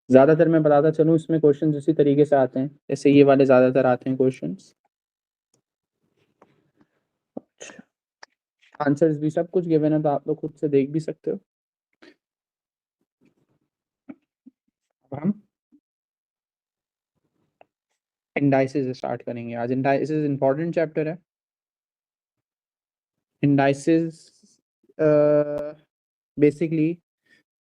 ज्यादातर मैं बताता चलूँ इसमें क्वेश्चन उसी तरीके से आते हैं जैसे ये वाले ज्यादातर आते हैं क्वेश्चन। आंसर्स भी सब कुछ गिवन है तो आप लोग खुद से देख भी सकते हो। अब हम इंडाइसिस स्टार्ट करेंगे आज। इंडाइसिस इंपॉर्टेंट चैप्टर है। इंडाइसिस बेसिकली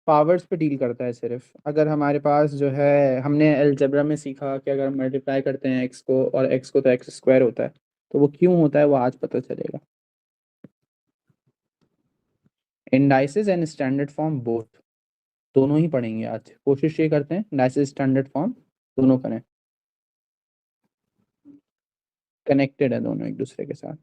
पावर्स पे डील करता है सिर्फ। अगर हमारे पास जो है, हमने अलजेब्रा में सीखा कि अगर हम मल्टीप्लाई करते हैं एक्स को और एक्स को तो एक्स स्क्वायर होता है, तो वो क्यों होता है वो आज पता चलेगा। Indices and standard form both, दोनों ही पढ़ेंगे आज। कोशिश ये करते हैं इंडाइसिस स्टैंडर्ड फॉर्म दोनों करें, कनेक्टेड है दोनों एक दूसरे के साथ।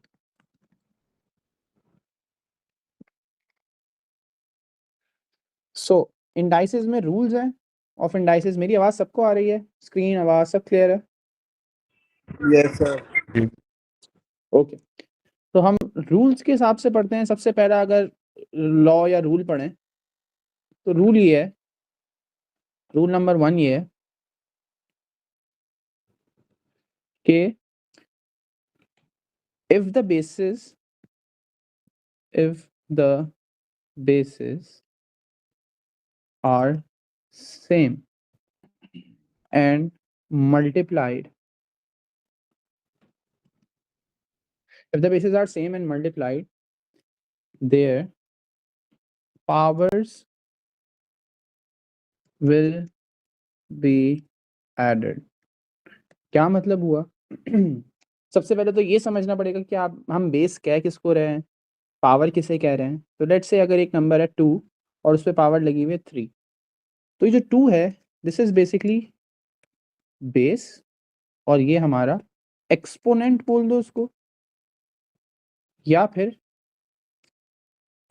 सो इंडाइसिस में रूल्स हैं ऑफ इंडाइसिस। मेरी आवाज सबको आ रही है? स्क्रीन आवाज सब क्लियर है? Yes sir. ओके, तो हम रूल्स के हिसाब से पढ़ते हैं। सबसे पहला अगर लॉ या रूल पढ़ें तो रूल ये है, रूल नंबर 1 ये है कि if the bases are same and multiplied, if the bases are same and multiplied, their powers will be added। क्या मतलब हुआ? सबसे पहले तो ये समझना पड़ेगा कि आप हम बेस कह किसको रहे हैं, पावर किसे कह रहे हैं। तो लेट्स से अगर एक नंबर है 2 और उस पर पावर लगी हुई है 3, तो ये जो 2 है दिस इज बेसिकली बेस, और ये हमारा एक्सपोनेंट बोल दो उसको, या फिर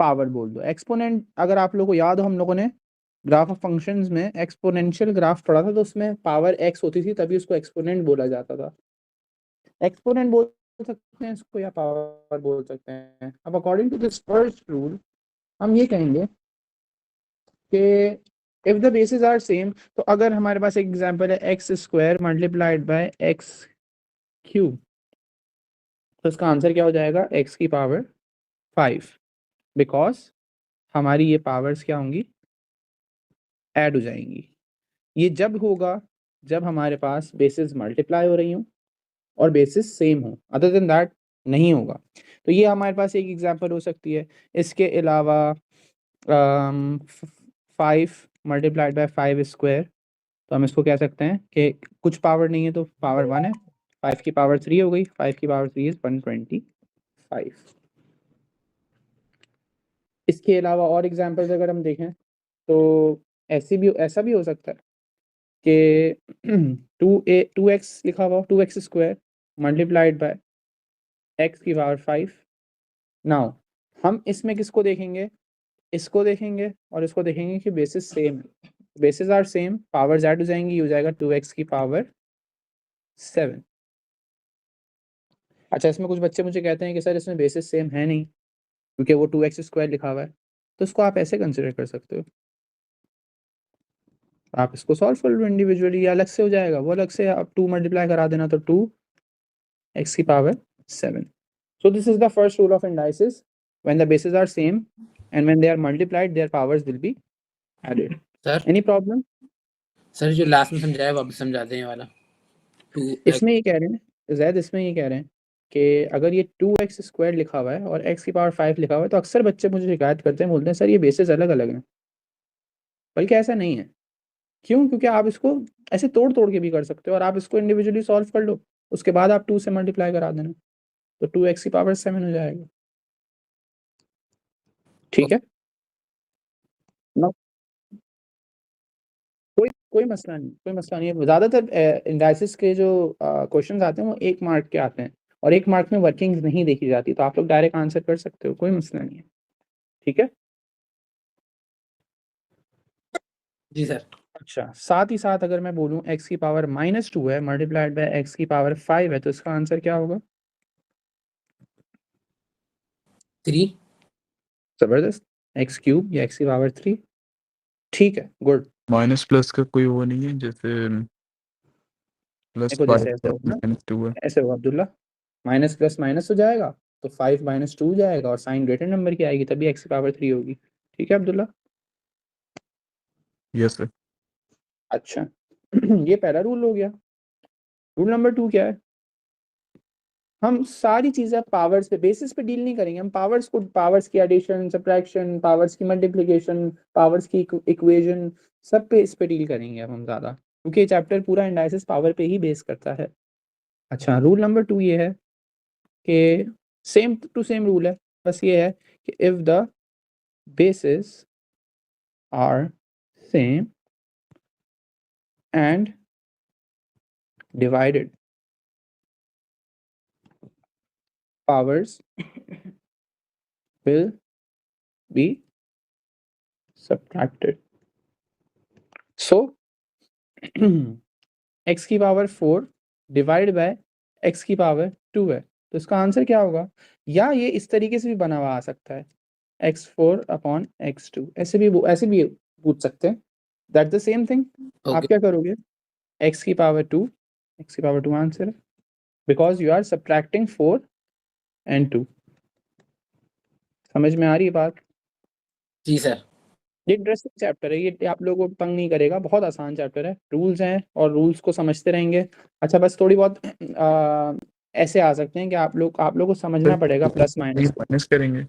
पावर बोल दो। एक्सपोनेंट अगर आप लोगों को याद हो, हम लोगों ने ग्राफ ऑफ फंक्शंस में एक्सपोनेंशियल ग्राफ पढ़ा था, तो उसमें पावर एक्स होती थी तभी उसको एक्सपोनेंट बोला जाता था। एक्सपोनेंट बोल सकते हैं इसको या पावर बोल सकते हैं। अब according to this first rule हम ये कहेंगे कि if the basis are same, तो अगर हमारे पास एक एग्जांपल है X square multiplied by X cube, तो इसका आंसर क्या हो जाएगा? एक्स की पावर 5, बिकॉज हमारी ये पावर्स क्या होंगी? ऐड हो जाएंगी। ये जब होगा जब हमारे पास बेसिस मल्टीप्लाई हो रही हूँ और बेसिस सेम हो, अदर देन दैट नहीं होगा। तो ये हमारे पास एक एग्जांपल हो सकती है। इसके अलावा 5 मल्टीप्लाइड बाय 5 स्क्वायर, तो हम इसको कह सकते हैं कि कुछ पावर नहीं है तो पावर 1 है, 5 की पावर 3 हो गई, 5 की पावर 3 इज 125। इसके अलावा और एग्जांपल्स अगर हम देखें तो ऐसा भी हो सकता है कि 2x लिखा हुआ 2x square multiplied bye x की पावर 5। नाउ हम इसमें किसको देखेंगे? इसको देखेंगे और इसको देखेंगे कि बेसिस सेम है। Bases are same, powers add हो जाएंगी, हो जाएगा 2x की पावर 7। अच्छा, इसमें कुछ बच्चे मुझे कहते हैं कि सर इसमें बेसिस सेम है नहीं क्योंकि वो 2x स्क्वायर लिखा हुआ है। तो इसको आप ऐसे कंसिडर कर सकते हो, आप इसको सॉल्व कर लो इंडिविजुअली, या अलग से हो जाएगा वो, अलग से आप 2 मल्टीप्लाई करा देना तो 2x की power 7। So this is the first rule of indices. When the bases are same and when they are multiplied, their powers will be added. Sir Any problem? Sir जो लास्ट में समझाया वापस समझा दें ये वाला 2x। इसमें ये कह रहे हैं जैद, इसमें ये कह रहे हैं कि अगर ये 2x स्क्वायर लिखा हुआ है और x की पावर 5 लिखा हुआ है, तो अक्सर बच्चे मुझे शिकायत करते हैं, बोलते हैं सर ये बेसेस अलग अलग हैं। बल्कि ऐसा नहीं है। क्यों? क्योंकि आप इसको ऐसे तोड़ तोड़ के भी कर सकते हो और आप इसको इंडिविजुअली सॉल्व कर लो, उसके बाद आप 2 से मल्टीप्लाई करा देना, तो 2x की पावर 7 हो जाएगा। ठीक है ना? कोई मसला नहीं, कोई मसला नहीं है। ज़्यादातर इंडाइसिस के जो क्वेश्चंस आते हैं वो 1 मार्क के आते हैं और 1 मार्क में वर्किंग्स नहीं देखी जाती, तो आप लोग डायरेक्ट आंसर कर सकते हो, कोई मसला नहीं है। ठीक है? जी सर। अच्छा, साथ ही साथ अगर मैं बोलूँ x की पावर -2 है मल्टीप्लाइड बाय x की पावर 5 है, तो इसका आंसर क्या होगा? 3। जबरदस्त। x क्यूब या x की पावर 3। ठीक है, गुड। माइनस प्लस का कोई वो नहीं है, जैसे प्लस देखो जैसे ऐसे होगा ना, माइनस 2 है। ऐसे होगा अब्दुल्ला, माइनस प्लस माइनस हो जाएगा तो 5 माइनस 2 जाएगा और साइन ग्रेटर नंबर की आएगी तभी x की पावर 3 होगी। ठीक है अब्दुल्ला? Yes sir. अच्छा ये पहला रूल हो गया। रूल नंबर 2 क्या है? हम सारी चीजें पावर्स पे बेसिस पे डील नहीं करेंगे, हम पावर्स को, पावर्स की एडिशन सब्ट्रैक्शन, पावर्स की मल्टीप्लिकेशन, पावर्स की इक्वेशन, सब पे इस पे डील करेंगे अब हम ज्यादा, क्योंकि ये चैप्टर पूरा इंडाइसिस पावर पे ही बेस करता है। अच्छा रूल नंबर 2 ये है कि सेम टू सेम रूल है, बस ये है कि if the bases are same and divided, powers will be subtracted. So x की पावर 4 डिवाइड बाय x की पावर 2 है, तो इसका आंसर क्या होगा? या ये इस तरीके से भी बना हुआ आ सकता है, x4 अपॉन x2, ऐसे भी पूछ सकते हैं, दैट द सेम थिंग। आप ओके क्या करोगे? x की पावर 2, x की पावर 2 आंसर है, because you are subtracting 4 and 2। समझ में आ रही है बात? जी सर। ये इंटरेस्टिंग चैप्टर है, ये आप लोगों को तंग नहीं करेगा, बहुत आसान चैप्टर है, रूल्स हैं और रूल्स को समझते रहेंगे। अच्छा बस थोड़ी बहुत ऐसे आ सकते हैं कि आप लोग को समझना पड़ेगा प्लस माइनस को। माइनस करेंगे,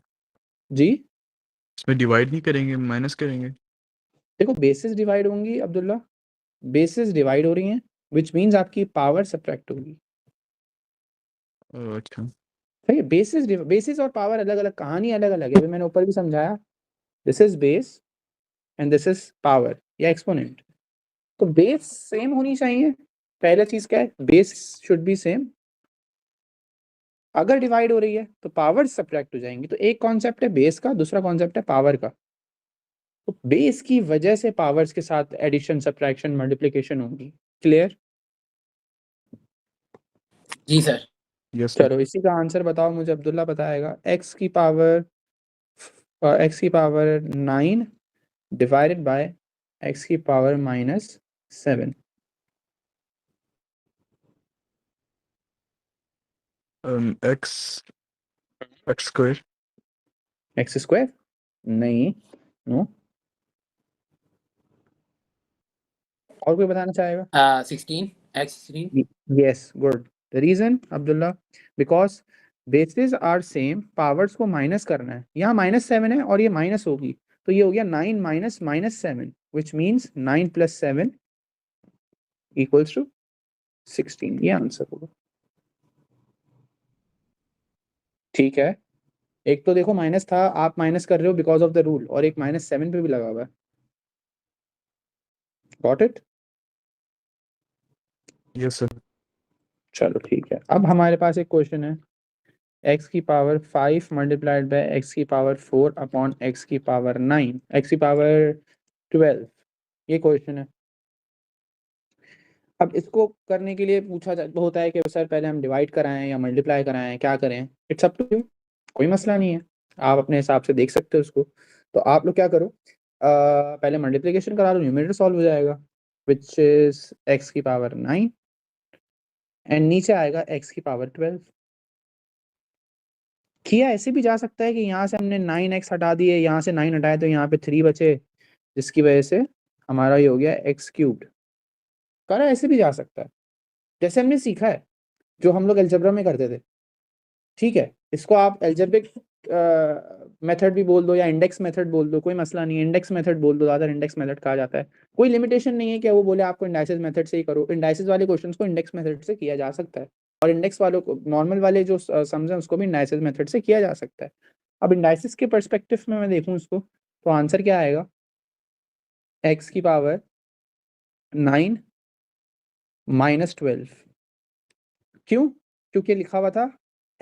जी इसमें डिवाइड नहीं करेंगे, माइनस करेंगे। देखो बेसिस डिवाइड होंगी अब्दुल्ला, बेसिस डिवाइड हो रही हैं, विच मीन्स आपकी पावर सब्ट्रैक्ट होगी। अच्छा ठीक है, बेसिस और पावर अलग अलग, कहानी अलग अलग है, अभी मैंने ऊपर भी समझाया, this is base and this is power या एक्सपोनेंट। तो बेस सेम होनी चाहिए, पहला चीज क्या है, बेस शुड बी सेम। अगर डिवाइड हो रही है तो पावर सब्ट्रैक्ट हो जाएंगी, तो एक कॉन्सेप्ट है बेस का, दूसरा कॉन्सेप्ट है पावर का। तो बेस की वजह से पावर्स के साथ एडिशन सब्ट्रैक्शन मल्टीप्लिकेशन होगी। क्लियर? जी सर। Yes sir. चलो इसी का आंसर बताओ मुझे, अब्दुल्ला बताएगा। एक्स की पावर 9 डिवाइडेड बाय एक्स की power minus 7। X x square. X square? नहीं, नो। और कोई बताना चाहेगा? 16 x16। Yes, good. The reason, Abdullah, because bases are same, powers को माइनस करना है, यहाँ -7 है और ये माइनस होगी, तो ये हो गया 9 minus -7, which means 9 plus 7 equals to 16, ये आंसर होगा। ठीक है, एक तो देखो माइनस था, आप माइनस कर रहे हो बिकॉज ऑफ द रूल, और एक -7 पे भी लगा हुआ है। Got it? Yes sir. चलो ठीक है, अब हमारे पास एक क्वेश्चन है, x की पावर 5 मल्टीप्लाइड बाय x की पावर 4 अपॉन x की पावर 9, x की पावर 12, ये क्वेश्चन है। अब इसको करने के लिए होता है कि सर पहले हम डिवाइड कराएं या मल्टीप्लाई कराएं, क्या करें? इट्स अप टू यू, कोई मसला नहीं है, आप अपने हिसाब से देख सकते हो उसको। तो आप लोग क्या करो, पहले मल्टीप्लिकेशन करा लो, न्यूमरेटर सॉल्व हो जाएगा, विच इज x की पावर 9 एंड नीचे आएगा x की पावर 12। किया ऐसे भी जा सकता है कि यहाँ से हमने 9x हटा दिए, यहाँ से 9 हटाए तो यहाँ पे 3 बचे, जिसकी वजह से हमारा ये हो गया x क्यूब्ड। करा ऐसे भी जा सकता है, जैसे हमने सीखा है, जो हम लोग अलजेब्रा में करते थे। ठीक है, इसको आप एल्जेब्रिक मेथड भी बोल दो या इंडेक्स मेथड बोल दो, कोई मसला नहीं है, इंडेक्स मेथड बोल दो, ज़्यादा इंडेक्स मेथड कहा जाता है। कोई लिमिटेशन नहीं है कि वो बोले आपको इंडाइसिस मेथड से ही करो, इंडाइसिस वाले क्वेश्चंस को इंडेक्स मेथड से किया जा सकता है, और इंडेक्स वालों को, नॉर्मल वाले जो समझे उसको भी इंडाइसिस मेथड से किया जा सकता है। अब इंडाइसिस के पर्सपेक्टिव में मैं देखूं इसको, तो आंसर क्या आएगा? एक्स की पावर 9 माइनस 12। क्यों? क्योंकि लिखा हुआ था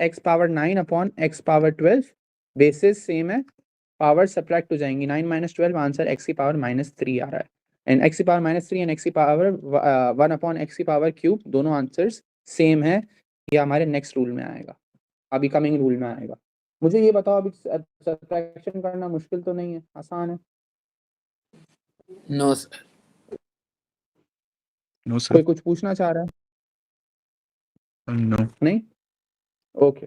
x power 9 upon x power 12, basis same है, पावर सब्ट्रैक्ट हो जाएंगी, 9 माइनस 12, आंसर एक्स की पावर -3 आ रहा है। एंड एक्स की पावर -3 एंड एक्स की पावर 1 अपॉन एक्स की पावर क्यूब, दोनों आंसर्स सेम है। ये हमारे नेक्स्ट रूल में आएगा, अभी कमिंग रूल में आएगा। मुझे ये बताओ, अभी सब्ट्रैक्शन करना मुश्किल तो नहीं है, आसान है? No sir. No sir. कोई कुछ पूछना चाह रहा है? नो। नहीं? ओके।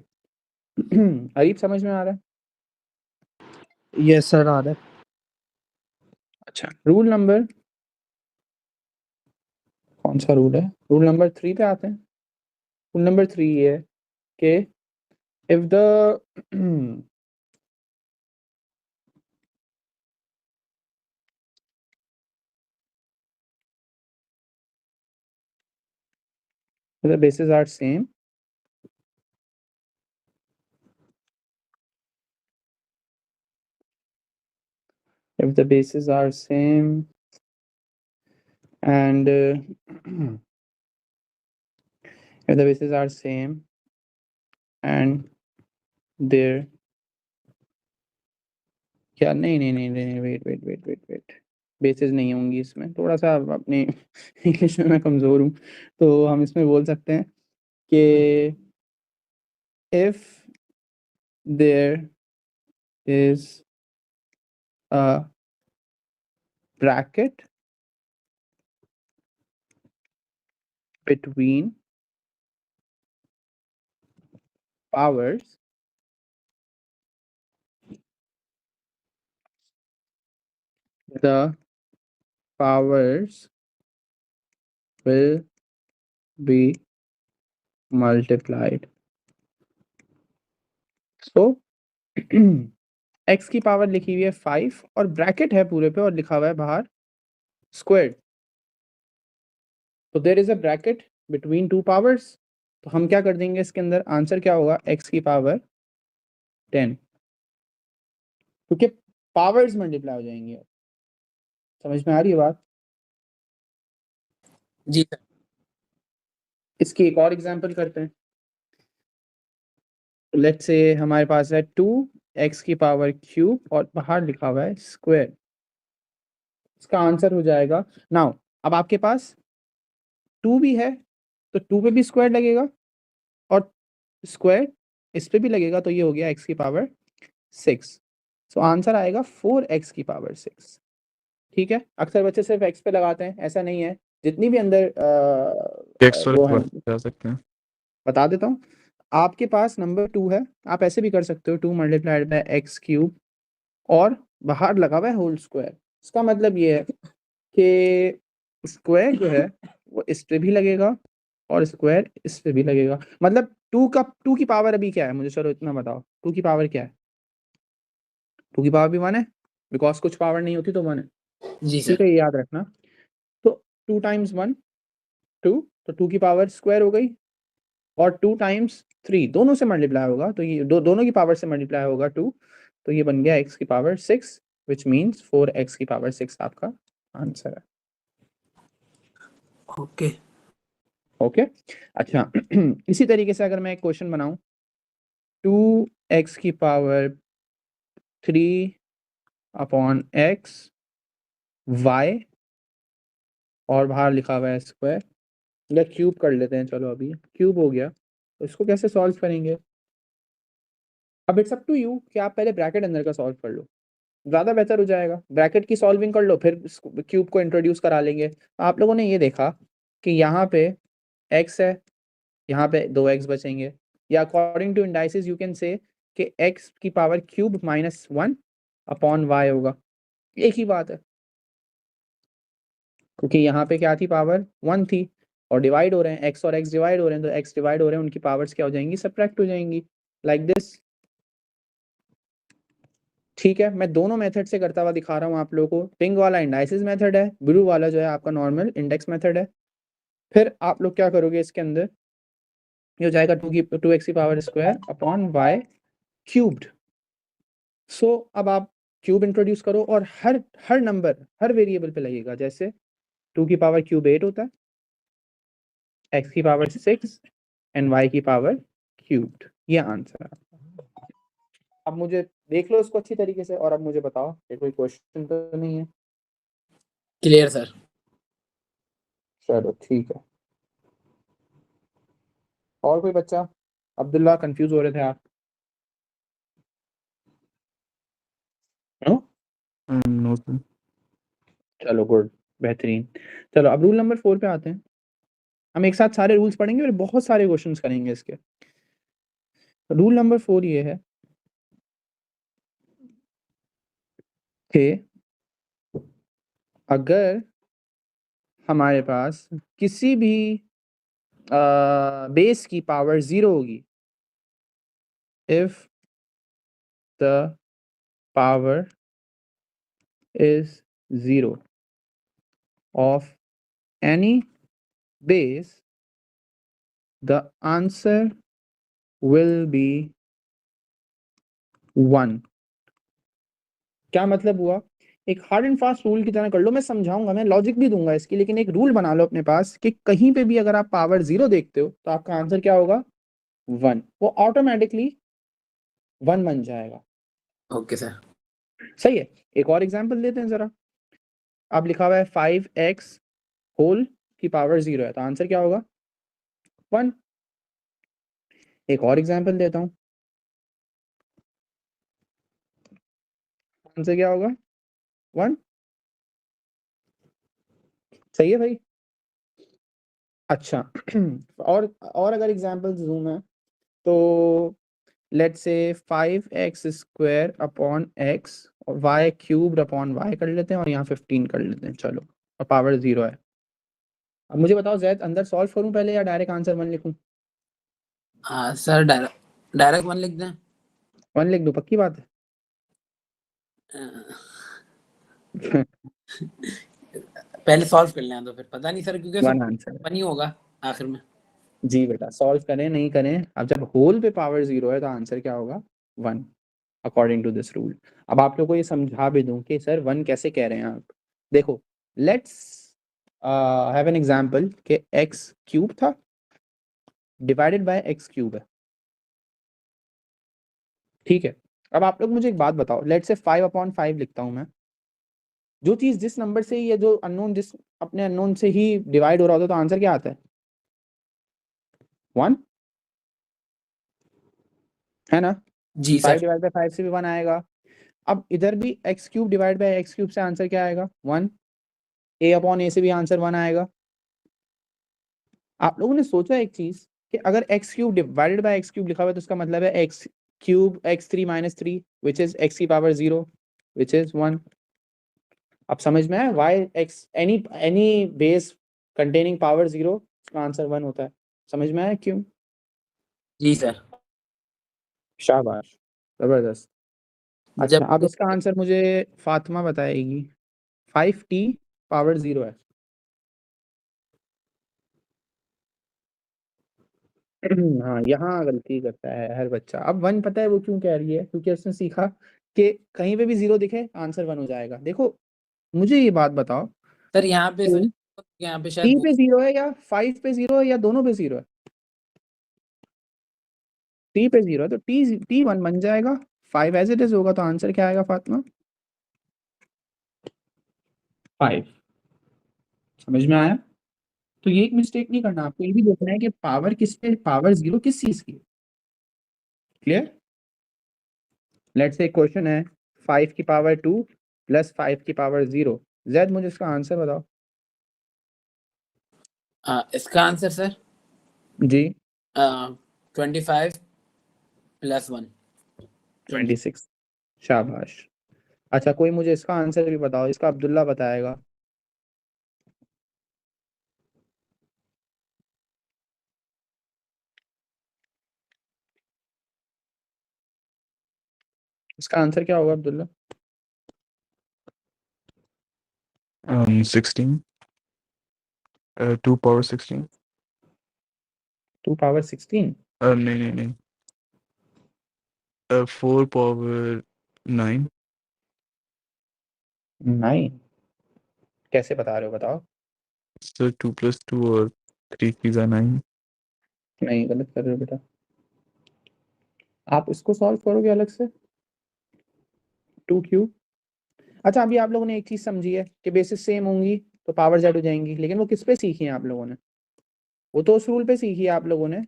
अरीब समझ में आ रहा है? यस सर, आ रहा है। अच्छा, रूल नंबर कौन सा रूल है? रूल नंबर 3 पे आते हैं। रूल नंबर 3 ये है कि if the the bases are same, if the bases are same and if the bases are same and their क्या नहीं नहीं नहीं नहीं वेट बेसिस नहीं होंगी इसमें, थोड़ा सा अपने इंग्लिश में मैं कमज़ोर हूँ, तो हम इसमें बोल सकते हैं कि if there is a bracket between powers, the powers will be multiplied. So x की पावर लिखी हुई है 5 और ब्रैकेट है पूरे पे और लिखा हुआ है बाहर स्क्वायर्ड। तो there is a bracket between two powers, तो हम क्या कर देंगे इसके अंदर, आंसर क्या होगा, x की पावर 10, क्योंकि पावर्स मल्टीप्लाई हो जाएंगे। समझ में आ रही है बात? जी सर। इसकी एक और एग्जांपल करते हैं। लेट्स से हमारे पास है 2x की पावर क्यूब और बाहर लिखा हुआ है स्क्वायर। इसका आंसर हो जाएगा, नाउ अब आपके पास 2 भी है तो 2 पे भी स्क्वायर लगेगा और स्क्वायर इस पे भी लगेगा, तो ये हो गया x की पावर 6। सो आंसर आएगा 4x की पावर 6। ठीक है, अक्सर बच्चे सिर्फ x पे लगाते हैं, ऐसा नहीं है। जितनी भी अंदर एक्स वो है, जा सकते हैं। बता देता हूँ। आपके पास नंबर 2 है, आप ऐसे भी कर सकते हो 2 मल्टीप्लाइड बाय एक्स क्यूब और बाहर लगा हुआ है होल स्क्वायर। इसका मतलब ये है कि स्क्वायर जो है वो इस पे भी लगेगा और स्क्वायर इस पे भी लगेगा। मतलब 2 की पावर अभी क्या है, मुझे चलो इतना बताओ, 2 की पावर क्या है? 2 की पावर भी 1 है, बिकॉज कुछ पावर नहीं होती तो 1 है। जी ठीक सर। है, ये याद रखना। तो 2 टाइम्स 1 2, तो 2 की पावर स्क्वायर हो गई और 2 टाइम्स 3 दोनों से मल्टीप्लाई होगा, तो ये दोनों की पावर से मल्टीप्लाई होगा 2, तो ये बन गया x की पावर 6 विच मीन्स 4x की पावर 6 आपका आंसर है। ओके। ओके अच्छा इसी तरीके से अगर मैं एक क्वेश्चन बनाऊं 2x की पावर 3 अपॉन x y और बाहर लिखा हुआ है स्क्वायर, या क्यूब कर लेते हैं, चलो अभी क्यूब हो गया, तो इसको कैसे सॉल्व करेंगे? अब इट्स अप टू यू कि आप पहले ब्रैकेट अंदर का सॉल्व कर लो, ज़्यादा बेहतर हो जाएगा। ब्रैकेट की सॉल्विंग कर लो फिर क्यूब को इंट्रोड्यूस करा लेंगे। आप लोगों ने ये देखा कि यहाँ पे x है, यहाँ पे 2x बचेंगे, या according to indices you can say कि x की power cube minus 1 upon y होगा। एक ही बात है, क्योंकि यहाँ पे क्या थी, पावर 1 थी और डिवाइड हो रहे हैं, x और x डिवाइड हो रहे हैं, तो x डिवाइड हो रहे हैं, उनकी पावर्स क्या हो जाएंगी, सब्ट्रैक्ट हो जाएंगी, लाइक दिस। ठीक है, मैं दोनों मेथड से करता हुआ दिखा रहा हूँ आप लोगों को। पिंक वाला इंडाइसिस मेथड है, ब्लू वाला जो है आपका नॉर्मल इंडेक्स मेथड है। फिर आप लोग क्या करोगे, इसके अंदर ये हो जाएगा 2x की power square upon y cubed. So अब आप क्यूब इंट्रोड्यूस करो और हर नंबर हर वेरिएबल पे लगेगा। जैसे 2 की पावर क्यूब 8 होता है, x की पावर 6 एंड y की पावर क्यूब्ड। ये आंसर है। अब मुझे देख लो इसको अच्छी तरीके से और अब मुझे बताओ कि कोई क्वेश्चन तो नहीं है? Clear sir. चलो ठीक है। और कोई बच्चा? अब्दुल्ला, कंफ्यूज हो रहे थे आप? नो? No sir. चलो गुड। बेहतरीन। चलो अब रूल नंबर 4 पे आते हैं। हम एक साथ सारे रूल्स पढ़ेंगे और बहुत सारे क्वेश्चंस करेंगे इसके। रूल नंबर 4 ये है कि अगर हमारे पास किसी भी बेस की पावर 0 होगी, if the power is 0 of any base, the answer will be 1। क्या मतलब हुआ? एक हार्ड एंड फास्ट रूल की तरह कर लो, मैं समझाऊंगा, मैं लॉजिक भी दूंगा इसकी, लेकिन एक रूल बना लो अपने पास कि कहीं पे भी अगर आप पावर 0 देखते हो तो आपका आंसर क्या होगा? 1। वो ऑटोमेटिकली 1 बन जाएगा। Okay sir. सही है। एक और एग्जांपल देते हैं जरा। अब लिखा हुआ है 5x होल की पावर 0 है, तो आंसर क्या होगा? 1। एक और एग्जांपल देता हूं, आंसर क्या होगा? 1। सही है भाई। अच्छा और अगर एग्जांपल्स दूं मैं, तो let's say 5x square upon x और y क्यूब्ड अपॉन y कर लेते हैं और यहाँ 15 कर लेते हैं। चलो, और पावर 0 है। अब मुझे बताओ जैद, अंदर सॉल्व करूं पहले या डायरेक्ट आंसर 1 लिखूं? सर डायरेक्ट 1 लिख दें। 1 लिख दूं, पक्की बात है? पहले सॉल्व कर लें तो फिर पता नहीं सर, क्योंकि 1 सब आंसर है। फनी होगा आखिर में। जी बेटा, सॉल्व करें नहीं करें, अब जब होल पे पावर 0 है तो आंसर क्या होगा? 1, अकॉर्डिंग टू दिस रूल। अब आप लोग को ये समझा भी दूं कि सर 1 कैसे कह रहे हैं आप। देखो, लेट्स हैव एन एग्जांपल कि x क्यूब था डिवाइडेड बाय x क्यूब है, ठीक है। अब आप लोग मुझे एक बात बताओ, लेट्स से 5/5 लिखता हूं मैं। जो चीज जिस नंबर से ही, या जो अननोन जिस अपने अननोन से ही डिवाइड हो रहा होता है, तो आंसर क्या आता है? 1, है ना? जी 5 सर। डिवाइड बाय 5 से भी 1 आएगा। अब इधर भी x cube divide by x cube से आंसर क्या आएगा? 1। a अपॉन a से भी आंसर 1 आएगा। आप लोगों ने सोचा एक चीज कि अगर x cube divided by x cube लिखा हुआ है तो इसका मतलब है x cube x3 minus 3 which is x की पावर 0 विच इज 1। अब समझ में आया why x any base containing power 0 इसका आंसर 1 होता है। समझ में आया क्यों? जी सर। शाबाश, जबरदस्त। अच्छा, जब अब इसका आंसर मुझे फातिमा बताएगी। 5t पावर 0 है। हाँ, यहाँ गलती करता है हर बच्चा। अब 1 पता है वो क्यों कह रही है? क्योंकि उसने सीखा कि कहीं पे भी 0 दिखे आंसर 1 हो जाएगा। देखो, मुझे ये बात बताओ, सर यहाँ पे तो यहाँ पे t शायद पे 0 है या 5 पे 0 है या दोनों पे 0 है? t पे 0 है तो t 1 बन जाएगा, 5 एज इट इज होगा, तो आंसर क्या आएगा फातिमा? 5। समझ में आया? तो ये एक मिस्टेक नहीं करना, आपको ये भी देखना है कि पावर किस पे, पावर 0 किस चीज की। क्लियर? लेट्स से क्वेश्चन है 5 की पावर 2 प्लस 5 की पावर 0। जैद मुझे इसका आंसर बताओ। इसका आंसर सर जी, 25 प्लस 1 20। 26। शाबाश। अच्छा, कोई मुझे इसका आंसर भी बताओ, इसका अब्दुल्ला बताएगा। इसका आंसर क्या होगा अब्दुल्ला? 16 2 power 16 2 power 16? नहीं नहीं नहीं 4 पावर 9 9? कैसे बता रहे हो, बताओ। सर 2 + 2 और 3 की 9। नहीं, गलत कर रहे हो बेटा। आप इसको सॉल्व करोगे अलग से, 2 क्यूब। अच्छा, अभी आप लोगों ने एक चीज समझी है कि बेसिस सेम होंगी तो पावर जेड हो जाएंगी, लेकिन वो किस पे सीखी है आप लोगों ने? वो तो उस रूल पे सीखी है आप लोगों ने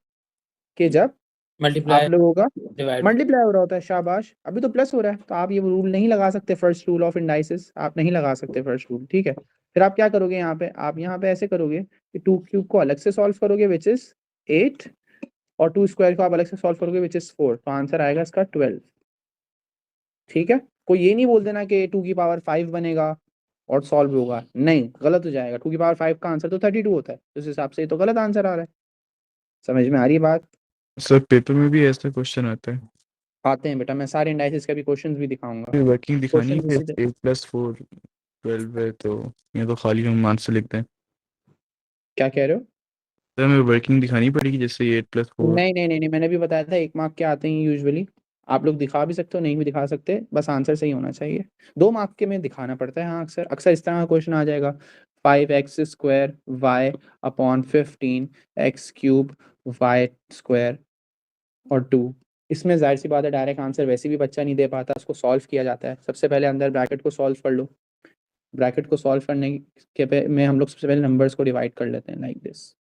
कि जब आप मल्टीप्लाई लोगों का डिवाइड। मल्टीप्लाई हो रहा होता है। शाबाश, अभी तो प्लस हो रहा है, तो आप ये रूल नहीं लगा सकते, फर्स्ट रूल ऑफ इंडाइसिस आप नहीं लगा सकते फर्स्ट रूल, ठीक है। फिर आप क्या करोगे यहाँ पे, आप यहाँ पे ऐसे करोगे कि 2 क्यूब को अलग से सॉल्व करोगे विच इज 8 और 2 स्क्वायर को आप अलग से सॉल्व करोगे विच इज 4, तो आंसर आएगा इसका 12। ठीक है, कोई ये नहीं बोल देना कि 2 की पावर 5 बनेगा और सॉल्व होगा, नहीं, गलत हो जाएगा। 2 की पावर 5 का आंसर तो 32 होता है, उस हिसाब से ये तो गलत आंसर आ रहा है। समझ में आ रही है बात? सर पेपर में भी ऐसा क्वेश्चन आता है, आते हैं बेटा, मैं सारे इंडाइसिस का भी क्वेश्चंस भी दिखाऊंगा। वर्किंग दिखानी क्वेश्चन है, 8+4 12 है, तो ये तो खाली हम आंसर लिखते हैं। क्या कह रहे हो? सर हमें वर्किंग दिखानी पड़ेगी, जैसे 8+4। नहीं नहीं नहीं नहीं, मैंने भी बताया था 1 मार्क के आते हैं यूजुअली। आप लोग दिखा भी सकते हो, नहीं भी दिखा सकते, बस आंसर सही होना चाहिए। 2 मार्क के में दिखाना पड़ता है, हाँ अक्सर अक्सर इस तरह का क्वेश्चन आ जाएगा, 5x² y upon 15 x³ y² और 2। इसमें जाहिर सी बात है डायरेक्ट आंसर वैसे भी बच्चा नहीं दे पाता, उसको सॉल्व किया जाता है। सबसे पहले अंदर ब्रैकेट को सॉल्व कर लो, ब्रैकेट को सॉल्व करने के में हम लोग सबसे पहले नंबर्स को डिवाइड कर लेते हैं लाइक दिस।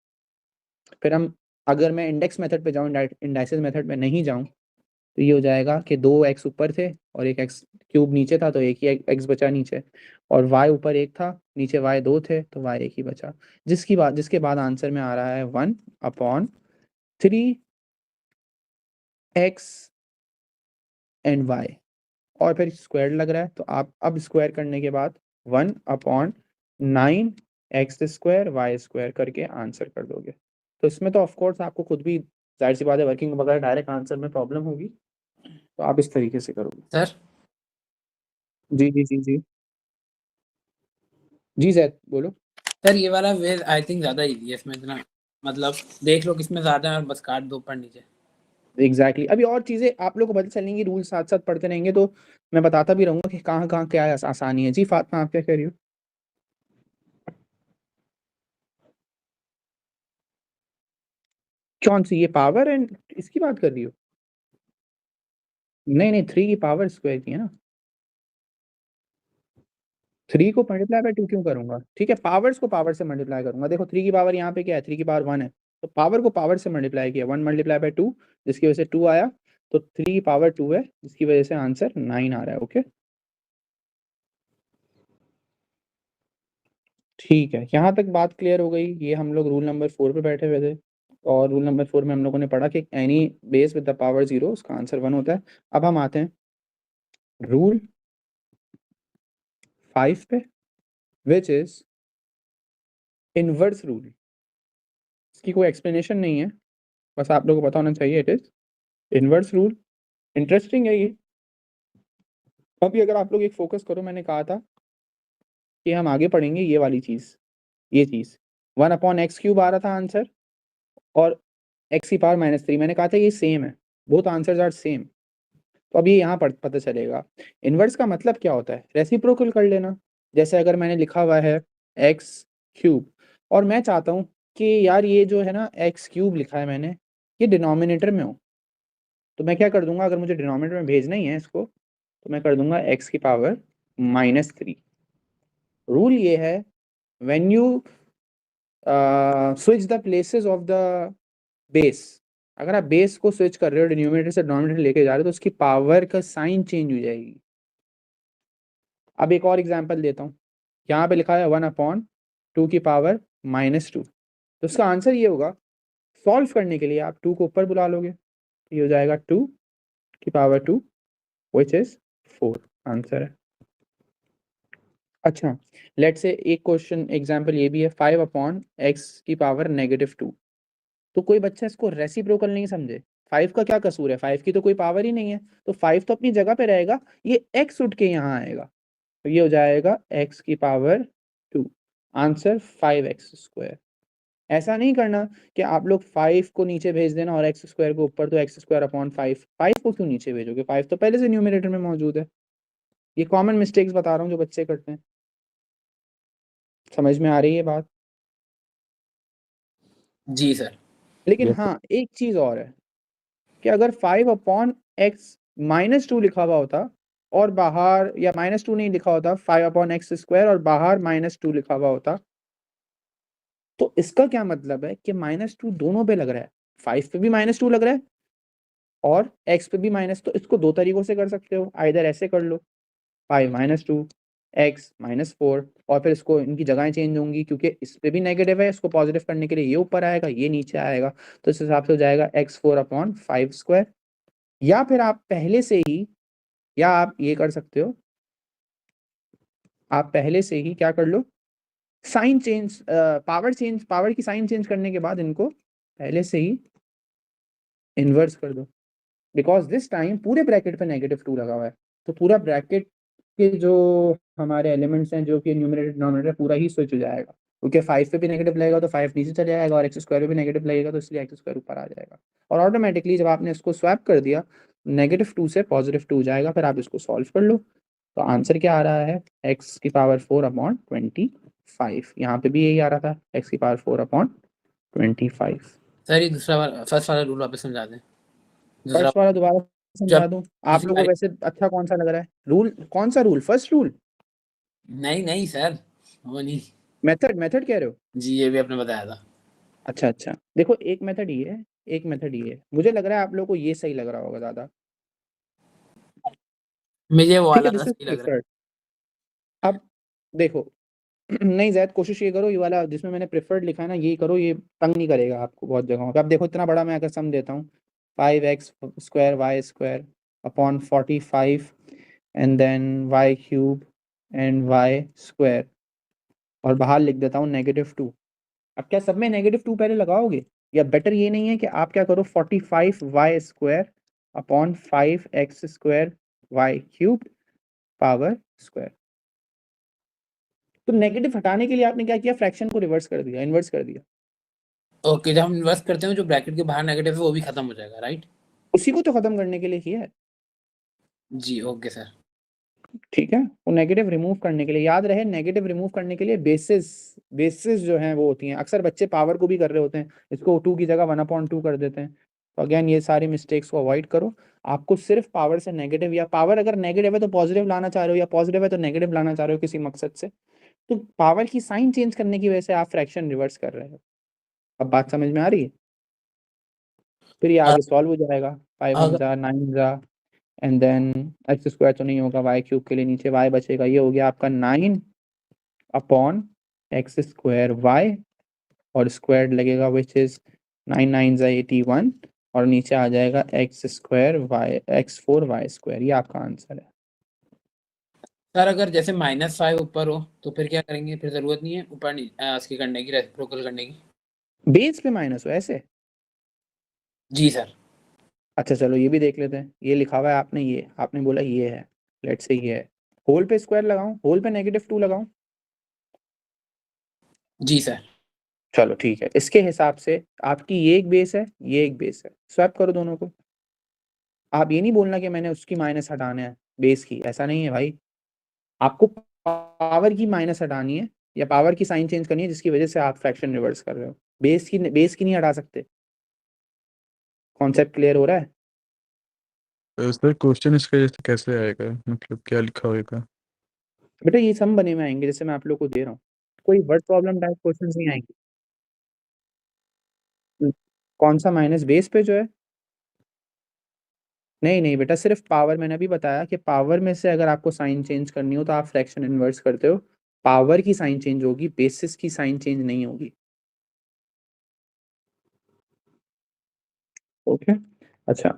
फिर हम, अगर मैं इंडेक्स मेथड पे जाऊँ, इंडाइसिस मेथड पे नहीं जाऊँ, तो ये हो जाएगा कि 2x ऊपर थे और एक x³ नीचे था, तो एक ही x बचा नीचे, और y ऊपर 1 था, नीचे y 2 थे, तो y 1 ही बचा। जिसके बाद आंसर में आ रहा है 1/3 x एंड y, और फिर स्क्वायर लग रहा है, तो आप अब स्क्वायर करने के बाद 1/9 x² y² करके आंसर कर दोगे। तो इसमें तो ऑफकोर्स आपको खुद भी जाहिर सी बात है वर्किंग वगैरह डायरेक्ट आंसर में प्रॉब्लम होगी, तो आप इस तरीके से करोगे। सर जी जी जी जी जी जैद बोलो। सर ये वाला वे आई थिंक ज्यादा इजी है, इसमें इतना मतलब देख लो किसमें ज्यादा है और बस काट दो ऊपर नीचे। एग्जैक्टली अभी और चीजें आप लोग को पता चलेंगी, रूल साथ साथ पढ़ते रहेंगे तो मैं बताता भी रहूंगा कि कहाँ कहाँ क्या आसानी है। जी फातिमा, आप क्या कह रही हो? कौन सी, ये पावर एंड इसकी बात कर रही हो? नहीं नहीं, 3 की पावर स्क्वायर की है ना, 3 को मल्टीप्लाई बाय 2 क्यों करूंगा? ठीक है, पावर्स को पावर से मल्टीप्लाई करूंगा। देखो 3 की पावर यहाँ पे क्या है, 3 की पावर 1 है, तो पावर को पावर से मल्टीप्लाई किया, 1 मल्टीप्लाई बाय 2, जिसकी वजह से 2 आया, तो 3 की पावर 2 है, जिसकी वजह से आंसर 9 आ रहा है। ओके ठीक है, यहाँ तक बात क्लियर हो गई। ये हम लोग रूल नंबर 4 पे बैठे हुए थे, और रूल नंबर 4 में हम लोगों ने पढ़ा कि any base with the power 0 उसका आंसर 1 होता है। अब हम आते हैं रूल 5 पे, विच इज इनवर्स रूल। इसकी कोई एक्सप्लेनेशन नहीं है, बस आप लोगों को पता होना चाहिए, it is inverse rule. Interesting है ये। अभी अगर आप लोग एक फोकस करो, मैंने कहा था कि हम आगे पढ़ेंगे ये वाली चीज, ये चीज 1/x³ आ रहा था आंसर, और x की पावर -3, मैंने कहा था ये सेम है, बोथ आंसर्स आर सेम। तो अब ये यहाँ पर पता चलेगा इनवर्स का मतलब क्या होता है, रेसिप्रोकल कर लेना। जैसे अगर मैंने लिखा हुआ है x³ और मैं चाहता हूँ कि यार ये जो है ना x³ लिखा है मैंने, ये डिनोमिनेटर में हो, तो मैं क्या कर दूंगा, अगर मुझे डिनोमिनेटर में भेजना ही है इसको, तो मैं कर दूंगा x की पावर -3। रूल ये है, when you switch the places of the base, अगर आप बेस को स्विच कर रहे हो, डिनोमिनेटर से डिनोमिनेटर लेके जा रहे हो, तो उसकी पावर का साइन चेंज हो जाएगी। अब एक और एग्जांपल देता हूँ, यहाँ पे लिखा है 1/2 की पावर -2, तो उसका आंसर ये होगा, सॉल्व करने के लिए आप 2 को ऊपर बुला लोगे, ये हो जाएगा 2 की पावर 2 विच इज 4, आंसर है। अच्छा, लेट से एक क्वेश्चन एग्जांपल ये भी है, 5/x की पावर -2, तो कोई बच्चा इसको रेसिप्रोकल नहीं समझे, 5 का क्या कसूर है, 5 की तो कोई पावर ही नहीं है, तो 5 तो अपनी जगह पे रहेगा, ये x उठ के यहाँ आएगा, तो ये हो जाएगा x की पावर 2, आंसर 5x²। ऐसा नहीं करना कि आप लोग 5 को नीचे भेज देना और x² को ऊपर, तो x²/5, 5 को क्यों नीचे भेजोगे, 5 तो पहले से न्यूमरेटर में मौजूद है। ये कॉमन मिस्टेक्स बता रहा हूँ जो बच्चे करते हैं। समझ में आ रही है बात? जी सर। लेकिन यस। हाँ, एक चीज और है कि अगर 5/x-2 लिखा हुआ होता और बाहर, या -2 नहीं लिखा होता, 5/x² और बाहर -2 लिखा हुआ होता, तो इसका क्या मतलब है कि -2 दोनों पे लग रहा है, 5 पे भी -2 लग रहा है और x पे भी माइनस। तो इसको दो तरीकों से कर सकते हो, आइदर ऐसे कर लो 5 -2 x -4 और फिर इसको इनकी जगहें चेंज होंगी क्योंकि इस पे भी नेगेटिव है, इसको पॉजिटिव करने के लिए ये ऊपर आएगा, ये नीचे आएगा, तो इस हिसाब से हो जाएगा x4/5²। या फिर आप पहले से ही, या आप ये कर सकते हो, आप पहले से ही क्या कर लो, साइन चेंज, पावर की साइन चेंज करने के बाद इनको पहले से ही इन्वर्स कर दो, बिकॉज दिस टाइम पूरे ब्रैकेट पे -2 लगा हुआ है, तो पूरा ब्रैकेट के जो हमारे एलिमेंट्स हैं जो कि न्यूमरेटर डिनोमिनेटर पूरा ही स्विच हो जाएगा, क्योंकि 5 पे भी नेगेटिव लगेगा तो 5 नीचे चले जाएगा और x² पे भी नेगेटिव लगेगा तो इसलिए x² ऊपर आ जाएगा, और ऑटोमेटिकली जब आपने इसको स्वैप कर दिया -2 से +2 हो जाएगा। फिर आप इसको सॉल्व कर लो, तो आंसर क्या आ रहा है, x⁴/25। यहाँ पे भी यही आ रहा था, x⁴/25। सर ये दूसरा वाला, फर्स्ट वाला रूल वापस समझा दें। दूसरा फर्स्ट वाला दोबारा समझा जब दूं आप लोगों को, वैसे अच्छा कौन सा लग रहा है रूल, कौन सा रूल, फर्स्ट रूल, नहीं नहीं सर, वो नहीं। मेथड कह रहे हो? जी ये भी आपने बताया था। अच्छा अच्छा, देखो एक मेथड ये है, एक मेथड ये है, मुझे लग रहा है आप लोगों को ये सही लग रहा होगा ज्यादा। मुझे वो ठीक वाला है, दिस इज सही लग रहा है। प्रिफर्ड। अब देखो नहीं ज़ैद, कोशिश ये करो ये वाला जिसमें मैंने प्रेफर्ड लिखा है ना, ये करो, ये तंग नहीं करेगा आपको बहुत जगहों पे। अब देखो इतना बड़ा मैं अगर सम देता हूँ, 5x² y² upon 45 and then y³ and y², और बाहर लिख देता हूँ -2। अब क्या सब में -2 पहले लगाओगे, या बेटर ये नहीं है कि आप क्या करो 45y² अपॉन 5x² y³ तो नेगेटिव हटाने के लिए आपने क्या किया, फ्रैक्शन को रिवर्स कर दिया, इन्वर्स कर दिया, ओके, जब हम इन्वर्स करते हैं जो ब्रैकेट के बाहर नेगेटिव है वो भी खत्म हो जाएगा, राइट? उसी को तो खत्म करने के लिए किया है। जी ओके सर। ठीक है, वो नेगेटिव रिमूव करने के लिए, याद रहे नेगेटिव रिमूव करने के लिए बेसिस जो हैं वो होती हैं, अक्सर बच्चे पावर को भी कर रहे होते हैं, इसको 2 की जगह 1/2 कर देते हैं, तो अगेन ये सारी मिस्टेक्स को अवॉइड करो। आपको सिर्फ पावर से नेगेटिव, या पावर अगर नेगेटिव है तो पॉजिटिव लाना चाह रहे हो, या पॉजिटिव है तो नेगेटिव लाना चाह रहे हो किसी मकसद से, तो पावर की साइन चेंज करने की वजह से आप फ्रैक्शन रिवर्स कर रहे हो। अब बात समझ में आ रही है? फिर ये आगे सॉल्व हो जाएगा, 5 1 अगर जा 9 जा एंड देन x² तो नहीं होगा, y³ के लिए नीचे y बचेगा, ये हो गया आपका 9/x² और स्क्वायर लगेगा विच इज 9 9 जा 81 और नीचे आ जाएगा x4y², ये आपका आंसर है। सर अगर जैसे -5 ऊपर हो तो फिर क्या करेंगे, फिर जरूरत नहीं है ऊपर इसकी करने की, रेसिप्रोकल करने की? बेस पे माइनस हो ऐसे? जी सर। अच्छा चलो ये भी देख लेते हैं, ये लिखा हुआ है आपने, ये आपने बोला ये है, लेट्स से ये है, होल पे स्क्वायर लगाऊं, होल पे -2 लगाऊं? जी सर। चलो ठीक है, इसके हिसाब से आपकी ये एक बेस है, ये एक बेस है, स्वैप करो दोनों को। आप ये नहीं बोलना कि मैंने उसकी माइनस हटाना है बेस की, ऐसा नहीं है भाई, आपको पावर की माइनस हटानी है या पावर की साइन चेंज करनी है जिसकी वजह से आप फ्रैक्शन रिवर्स कर रहे हो, बेस की नहीं हटा सकते। कॉन्सेप्ट क्लियर हो रहा है? तो सर क्वेश्चन इसका जैसे कैसे आएगा, मतलब क्या लिखा होगा? बेटा ये सम बने हुए आएंगे जैसे मैं आप लोग को दे रहा हूँ, कोई वर्ड प्रॉब्लम टाइप क्वेश्चन नहीं आएंगे। कौन सा माइनस, बेस पे जो है? नहीं नहीं बेटा, सिर्फ पावर, मैंने अभी बताया कि पावर में से अगर आपको साइन चेंज करनी हो तो आप फ्रैक्शन इन्वर्स करते हो, पावर की साइन चेंज होगी, बेसिस की साइन चेंज नहीं होगी। ओके अच्छा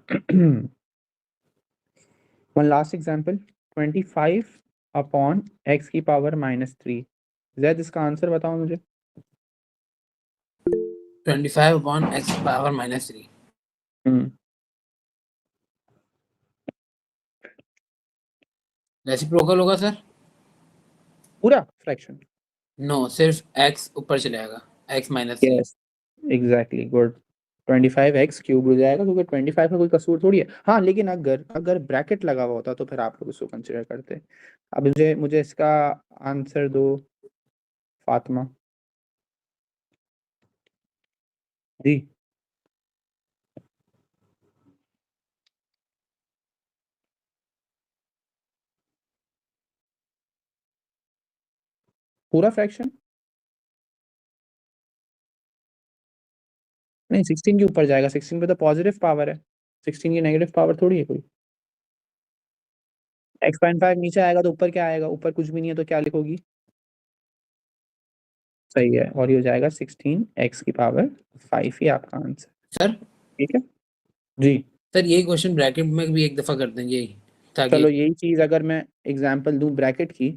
one last example, 25/x⁻³ Zaid इसका आंसर बताओ मुझे। 25/x⁻³ हम्म रेसिप्रोकल होगा सर? पूरा फ्रैक्शन? नो, सिर्फ x ऊपर चले जाएगा, x-3। Yes exactly, good. 25x³ हो जाएगा क्योंकि 25 का कोई कसूर थोड़ी है। हाँ लेकिन अगर अगर ब्रैकेट लगा हुआ होता तो फिर आप लोग उसको कंसिडर करते। अब मुझे मुझे इसका आंसर दो फातिमा जी। पूरा फ्रैक्शन? नहीं 16 के ऊपर जाएगा, 16 पे तो पॉजिटिव पावर है, 16 की नेगेटिव पावर थोड़ी है कोई। x.5 नीचे आएगा तो ऊपर क्या आएगा? ऊपर कुछ भी नहीं है तो क्या लिखोगी? सही है, और ये हो जाएगा 16x⁵ ही आपका आंसर। सर ठीक है जी। सर यही क्वेश्चन ब्रैकेट में भी एक दफा कर दें यही, ताकि चलो यही चीज अगर मैं एग्जांपल दूं ब्रैकेट की,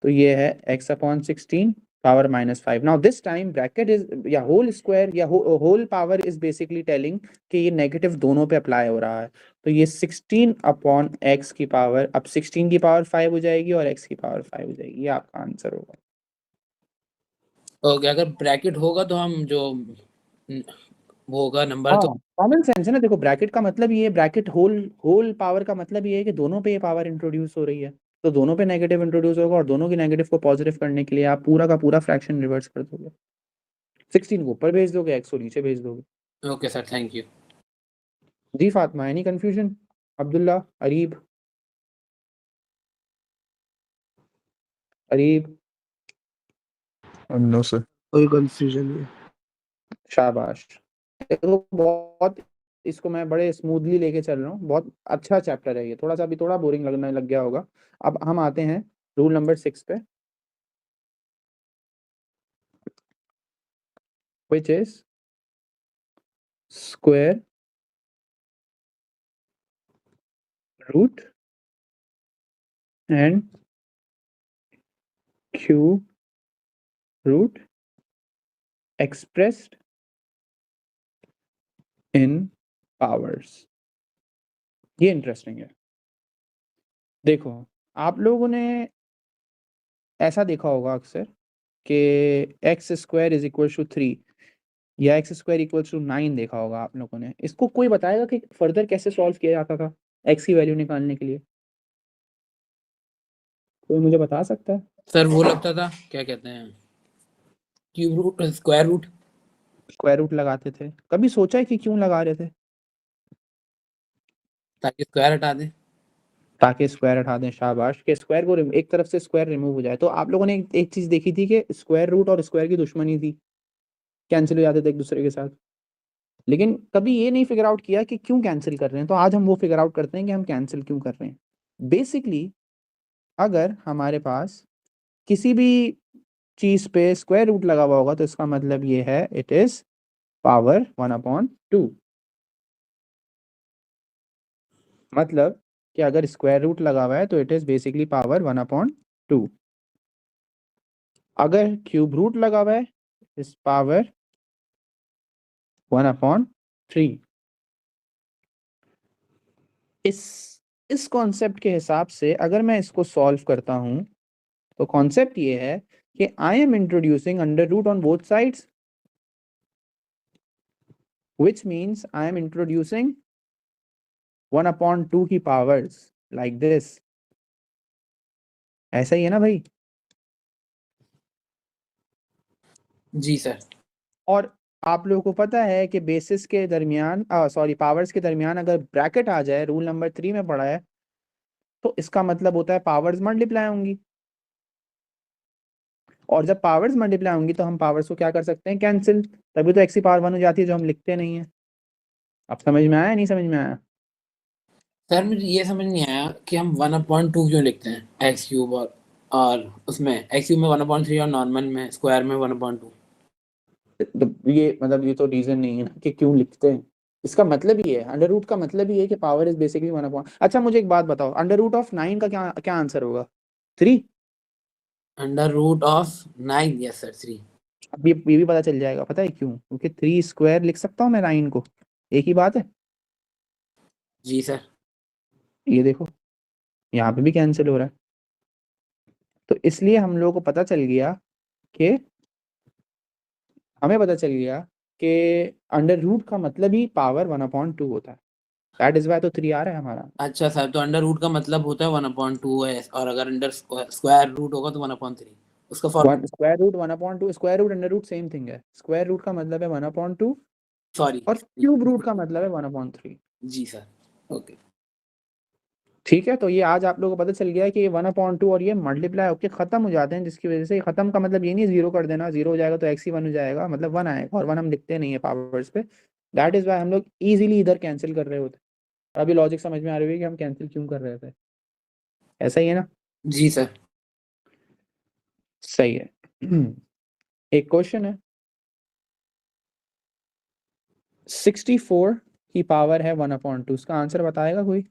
तो ये है x/16 power -5। Now this time bracket is या होल स्क्वायर या whole power is basically telling कि ये नेगेटिव दोनों पे अप्लाई हो रहा है। तो ये 16/x की पावर, अब 16 की पावर 5 हो जाएगी और x की पावर 5 हो जाएगी। ये आपका आंसर होगा। ओके, अगर ब्रैकेट होगा तो हम जो वो होगा नंबर हाँ, तो कॉमन सेंस है ना। देखो ब्रैकेट का मतलब ये, ब्रैकेट होल होल पावर का मतलब ये है कि दोनों पे ये पावर इंट्रोड्यूस हो रही है, तो दोनों पे नेगेटिव इंट्रोड्यूस होगा और दोनों की नेगेटिव को पॉजिटिव करने के लिए आप पूरा का पूरा फ्रैक्शन रिवर्स कर दोगे। 16 को ऊपर भेज दोगे, x को नीचे भेज दोगे। Okay sir, thank you. जी Fatima, any confusion? Abdullah, Areeb, Areeb, no sir. कोई कंफ्यूजन नहीं। शाबाश। देखो बहुत, इसको मैं बड़े स्मूथली लेके चल रहा हूँ, बहुत अच्छा चैप्टर है ये। थोड़ा सा अभी थोड़ा बोरिंग लगने लग गया होगा। अब हम आते हैं रूल नंबर 6 पे, which is square root and cube root expressed in powers। ये इंटरेस्टिंग है। देखो आप लोगों ने ऐसा देखा होगा अक्सर कि x² = 3 या x² = 9 देखा होगा आप लोगों ने। इसको कोई बताएगा कि फर्दर कैसे सॉल्व किया जाता था x की वैल्यू निकालने के लिए? कोई मुझे बता सकता है? सर वो लगता था, क्या कहते हैं, cube root, square root. Square root लगाते थे। कभी सोचा है कि क्यों लगा रहे थे? ताकि स्क्वायर हटा दें। ताकि स्क्वायर हटा दें। शाबाश। के स्क्वायर को एक तरफ से स्क्वायर रिमूव हो जाए। तो आप लोगों ने एक चीज देखी थी कि स्क्वायर रूट और स्क्वायर की दुश्मनी थी, कैंसिल हो जाते थे एक दूसरे के साथ। लेकिन कभी ये नहीं फिगर आउट किया कि क्यों कैंसिल कर रहे हैं। तो आज हम वो फिगर आउट करते हैं कि हम कैंसिल क्यों कर रहे हैं। बेसिकली अगर हमारे पास किसी भी चीज पे स्क्वायर रूट लगा हुआ होगा तो इसका मतलब ये है इट इज पावर 1/2। मतलब कि अगर स्क्वायर रूट लगा हुआ है तो इट इज बेसिकली पावर 1/2। अगर क्यूब रूट लगा हुआ है इस पावर 1/3। इस कॉन्सेप्ट के हिसाब से अगर मैं इसको सॉल्व करता हूं तो कॉन्सेप्ट ये है कि I am introducing under root on both sides, which means I am introducing 1/2 की पावर्स like this। ऐसा ही है ना भाई? जी सर। और आप लोगों को पता है कि बेसिस के दरमियान, सॉरी पावर्स के दरमियान अगर ब्रैकेट आ जाए, रूल नंबर 3 में पढ़ा है, तो इसका मतलब होता है पावर्स मल्टीप्लाई होंगी। और जब पावर्स मल्टीप्लाई होंगी तो हम पावर्स को क्या कर सकते हैं? कैंसिल। तभी तो x⁴ हो जाती है जो हम लिखते नहीं है। अब समझ में आया नहीं समझ में आया? सर मुझे ये समझ नहीं आया कि हम 1/2 क्यों लिखते हैं एक्स क्यूब, और उसमें एक्स क्यूब में 1/3 और नॉर्मल में स्क्वायर में 1/2। तो ये मतलब ये तो रीजन नहीं है ना कि क्यों लिखते हैं। इसका मतलब ये है, अंडर रूट का मतलब ये है कि पावर इज बेसिकली 1/। अच्छा मुझे एक बात बताओ, अंडर रूट ऑफ 9 का क्या क्या आंसर होगा? 3। √9, यस सर, 3। अब ये भी पता चल जाएगा, पता है क्यों? क्योंकि 3² लिख सकता हूँ मैं 9 को, एक ही बात है। जी सर। ये देखो यहाँ पे भी कैंसिल हो रहा है। तो इसलिए हम लोगों को पता चल गया कि हमें पता चल गया कि अंडर रूट का मतलब ही पावर 1/2 होता है। दैट इज वाई तो 3 आ रहा है हमारा। अच्छा सर, तो अंडर रूट का मतलब होता है 1/2 है, और अगर अंडर स्क्वायर रूट होगा तो 1/3। उसका formula, one square root 1/2, square root under root same thing है। स्क्वायर रूट का मतलब है 1/2 सॉरी। और क्यूब रूट का मतलब है 1/3। जी सर, ओके। ठीक है, तो ये आज आप लोगों को पता चल गया है कि ये 1/2 और ये मल्टीप्लाई होकर खत्म हो जाते हैं, जिसकी वजह से खत्म का मतलब ये नहीं जीरो कर देना, जीरो हो जाएगा तो x ही 1 हो जाएगा, मतलब 1 आएगा, और 1 हम लिखते नहीं है पावर्स पे। दैट इज वाई हम लोग इजीली इधर कैंसिल कर रहे होते। अभी लॉजिक समझ में आ रही है कि हम कैंसिल क्यों कर रहे थे। ऐसा ही है ना? जी सर। सही है। एक क्वेश्चन है, 64 की पावर है 1/2, उसका आंसर बताएगा कोई?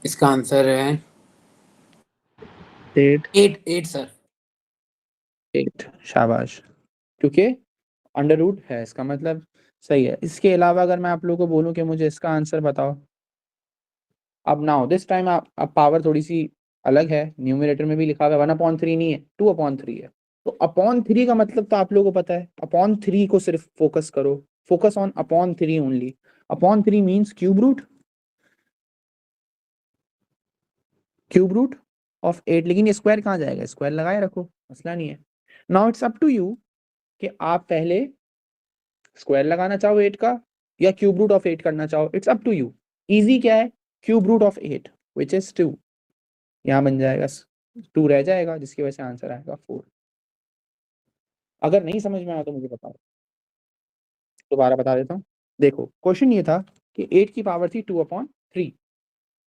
इसका आंसर है 8। 8 सर। 8, शाबाश। क्योंकि अंडर रूट है, इसका मतलब सही है। इसके अलावा अगर मैं आप लोगों को बोलूं कि मुझे इसका आंसर बताओ, अब नाउ दिस टाइम आप अब पावर थोड़ी सी अलग है, न्यूमरेटर में भी लिखा हुआ है 1/3 नहीं है, 2/3 है। तो अपॉन 3 का मतलब तो आप लोगों को पता है, अपॉन 3 को सिर्फ फोकस करो, focus on upon 3 only. Upon 3 means cube root, cube root of 8। लेकिन ये स्क्वायर कहाँ जाएगा, स्क्वायर लगाए रखो, मसला नहीं है। Now it's up to you कि आप पहले स्क्वायर लगाना चाहो 8 का या क्यूब रूट ऑफ 8 करना चाहो, it's up to you. Easy क्या है, cube root of 8 which is 2, यहाँ बन जाएगा 2 रह जाएगा, जिसकी वजह से आंसर आएगा 4। अगर नहीं समझ में आया तो मुझे बताओ, दोबारा बता देता हूँ। देखो क्वेश्चन ये था कि 8 की पावर थी 2/3।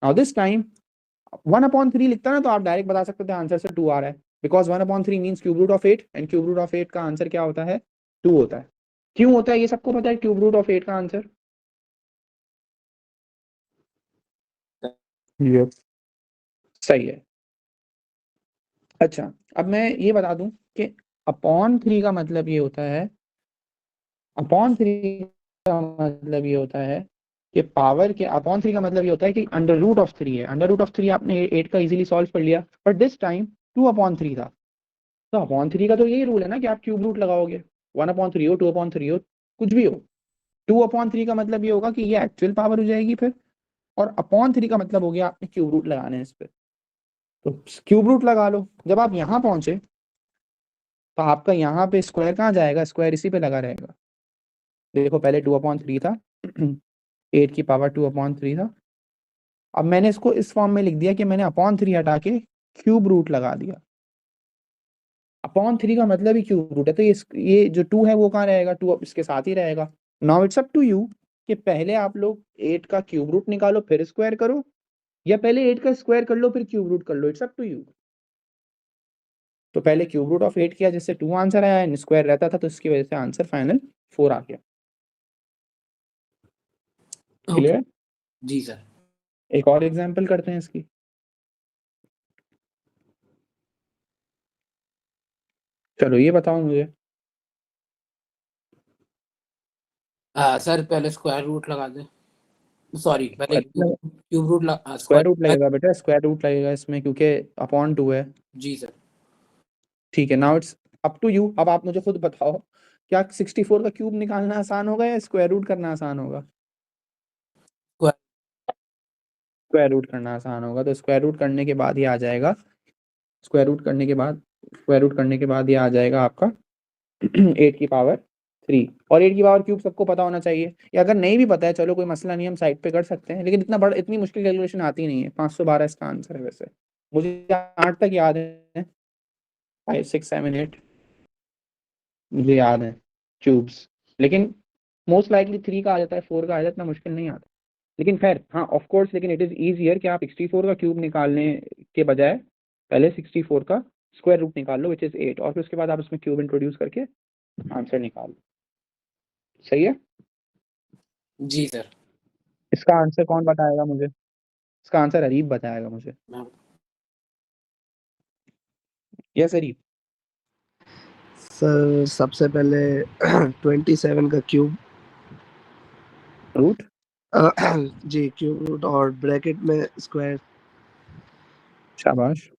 नाउ दिस टाइम 1/3 लिखता ना तो आप डायरेक्ट बता सकते थे आंसर से 2 आ रहा है, because 1/3 means cube root of 8 and cube root of 8 का आंसर क्या होता है, 2 होता है। क्यों होता है ये सबको पता है, क्यूब रूट ऑफ 8 का आंसर? यस। सही है। अच्छा, अब मैं ये बता दूं कि अपॉन 3 का मतलब ये होता है, अपॉन 3 का मतलब ये होता है कि पावर के अपॉन 3 का मतलब ये होता है कि अंडर रूट ऑफ 3 है। अंडर रूट ऑफ 3 आपने 8 का इजीली सॉल्व कर लिया, बट दिस टाइम 2/3 था। तो अपॉन 3 का तो यही रूल है ना कि आप क्यूब रूट लगाओगे, 1/3 हो, 2/3 हो, कुछ भी हो। 2/3 का मतलब ये होगा कि ये एक्चुअल पावर हो जाएगी फिर, और अपॉन 3 का मतलब हो गया आपने क्यूब रूट लगाने हैं इस पे। तो क्यूब रूट लगा लो। जब आप यहाँ पहुंचे तो आपका यहाँ पे स्क्वायर कहाँ जाएगा, स्क्वायर इसी पे लगा रहेगा। देखो पहले 2/3 था, 8 की पावर 2/3 था। अब मैंने इसको इस फॉर्म में लिख दिया कि मैंने अपॉन 3 हटा के क्यूब रूट लगा दिया। अपॉन 3 का मतलब ही क्यूब रूट है, तो ये जो 2 है वो कहाँ रहेगा, 2 इसके साथ ही रहेगा। Now it's up to you कि पहले आप लोग 8 का क्यूब रूट निकालो फिर स्क्वायर करो, या पहले 8 का स्क्वायर कर लो फिर क्यूब रूट कर लो, इट्स अप टू यू। तो पहले क्यूब रूट ऑफ 8 किया जिससे 2 आंसर आया, एंड स्क्वायर रहता था तो इसकी वजह से आंसर फाइनल 4 आ गया। ओके। क्लियर? जी सर। एक और एग्जांपल करते हैं इसकी। चलो ये बताओ मुझे, सर पहले स्क्वायर रूट लगा दे, सॉरी पहले स्क्वायर क्यूब रूट लगा रूट स्क्वायर। लगेगा बेटा, स्क्वायर रूट लगेगा इसमें क्योंकि अपॉन 2 है। जी सर। ठीक है, now it's up to you. अब आप मुझे खुद बताओ, क्या 64 का क्यूब निकालना आसान होगा या स्क्वायर रूट करना आसान होगा? स्क्वायर रूट करना आसान होगा। तो स्क्वायर रूट करने के बाद ये आ जाएगा, स्क्वायर रूट करने के बाद, स्क्वायर रूट करने के बाद ये आ जाएगा आपका 8 की पावर 3। और 8 की पावर क्यूब सबको पता होना चाहिए, या अगर नहीं भी पता है चलो कोई मसला नहीं, हम साइड पे कर सकते हैं, लेकिन इतना बड़ा इतनी मुश्किल कैलकुलेशन आती नहीं है। 512 इसका आंसर है वैसे, मुझे 8 तक याद है, 5 6 7 8 मुझे याद है क्यूब्स, लेकिन मोस्ट लाइकली 3 का आ जाता है, 4 का आ जाता है, इतना मुश्किल नहीं आता। लेकिन खैर हाँ ऑफ कोर्स, लेकिन इट इज ईजियर कि आप 64 का क्यूब निकालने के बजाय पहले 64 का स्क्वायर रूट निकाल लो विच इज 8, और फिर उसके बाद आप उसमें क्यूब इंट्रोड्यूस करके आंसर निकाल लो। सही है। जी सर। इसका आंसर कौन बताएगा मुझे? इसका आंसर अरीब बताएगा मुझे। यस अरीब। सर सबसे पहले 27 का क्यूब, रूट, जी क्यूब रूट और ब्रैकेट में स्क्वायर। शाबाश।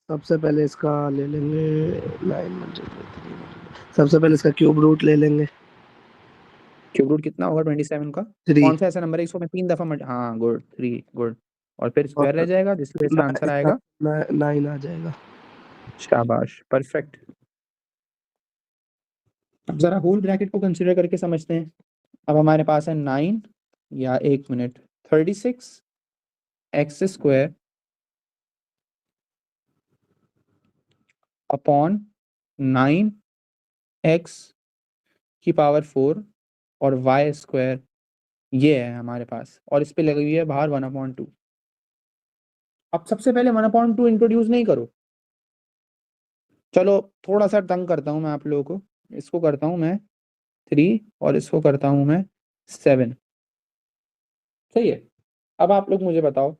सबसे पहले इसका ले लेंगे सबसे पहले इसका क्यूब रूट ले लेंगे क्यूब रूट कितना होगा 27 का? 3, कौन सा ऐसा नंबर है इसको मैं 3 दफा हाँ गुड, 3 गुड। और फिर स्क्वायर रह और जाएगा जिसकी वजह से आंसर आएगा 9 आ जाएगा। शाबाश, परफेक्ट। अब जरा होल ब्रैकेट को कंसीडर करके समझते हैं। अब हमारे पास है 9 या 1 minute 36 x square upon 9 x की पावर 4 और वाई स्क्वायर ये है हमारे पास और इस पे लगी हुई है बाहर 1/2। अब सबसे पहले 1/2 इंट्रोड्यूस नहीं करो, चलो थोड़ा सा तंग करता हूँ मैं आप लोगों को, इसको करता हूँ मैं 3 और इसको करता हूँ मैं 7। सही है। अब आप लोग मुझे बताओ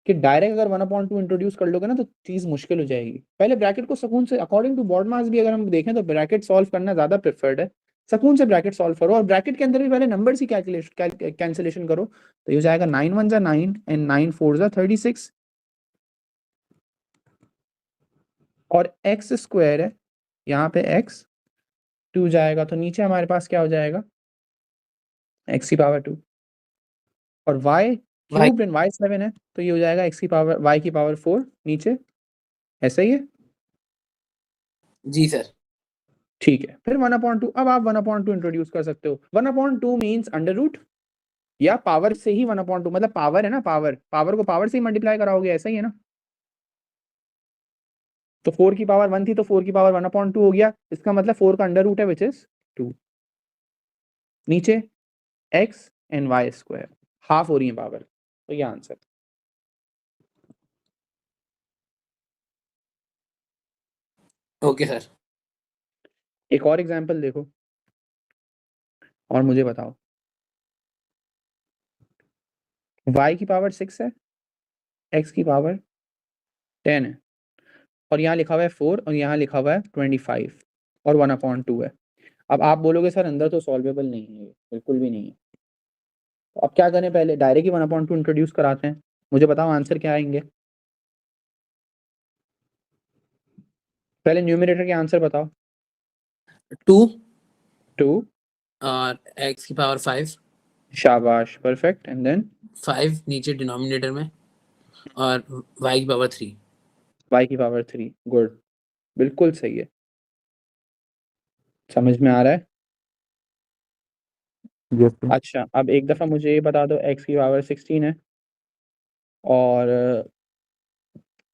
कि डायरेक्ट अगर 1/2 इंट्रोड्यूस कर लोगे ना तो चीज़ मुश्किल हो जाएगी। पहले ब्रैकेट को सुकून से, अकॉर्डिंग टू बॉडमास भी अगर हम देखें तो ब्रैकेट सॉल्व करना ज़्यादा प्रेफर्ड है। सुकून से ब्रैकेट सॉल्व करो और ब्रैकेट के अंदर भी पहले नंबर्स ही कैंसिलेशन करो। तो ये हो जाएगा 9 1 जा 9 एंड 9 4 जा 36 और एक्स स्क्वायर है यहाँ पे एक्स 2 जाएगा तो नीचे हमारे पास क्या हो जाएगा एक्स की पावर 2 और y y cubed and y 7 है तो ये हो जाएगा एक्स की पावर वाई की पावर 4 नीचे, ऐसा ही है। जी सर। ठीक है, फिर 1/2 अब आप 1/2 इंट्रोड्यूस कर सकते हो। 1/2 मीन्स अंडर रूट या पावर से ही 1/2, मतलब पावर है ना, पावर पावर को पावर से ही मल्टीप्लाई कराओगे, ऐसा ही है ना। तो 4 की पावर 1 थी तो 4 की पावर 1/2 हो गया, इसका मतलब 4 का अंडर रूट है विच इज 2। नीचे x and y square half हो रही है पावर, तो ये आंसर। Okay sir. एक और एग्जांपल देखो और मुझे बताओ। y की पावर 6 है, x की पावर 10 है और यहाँ लिखा हुआ है 4 और यहाँ लिखा हुआ है 25 और 1/2 है। अब आप बोलोगे सर अंदर तो सॉल्वेबल नहीं है, बिल्कुल भी नहीं है। तो अब क्या करें, पहले डायरेक्ट ही 1/2 इंट्रोड्यूस कराते हैं। मुझे बताओ आंसर क्या आएंगे। पहले न्यूमरेटर के आंसर बताओ। 2 2, और एक्स की पावर 5, शाबाश, परफेक्ट, एंड देन 5 नीचे डिनोमिनेटर में, और वाई की पावर 3। y की पावर 3, गुड, बिल्कुल सही है, समझ में आ रहा है। Yes sir. अच्छा अब एक दफ़ा मुझे ये बता दो, x की पावर 16 है और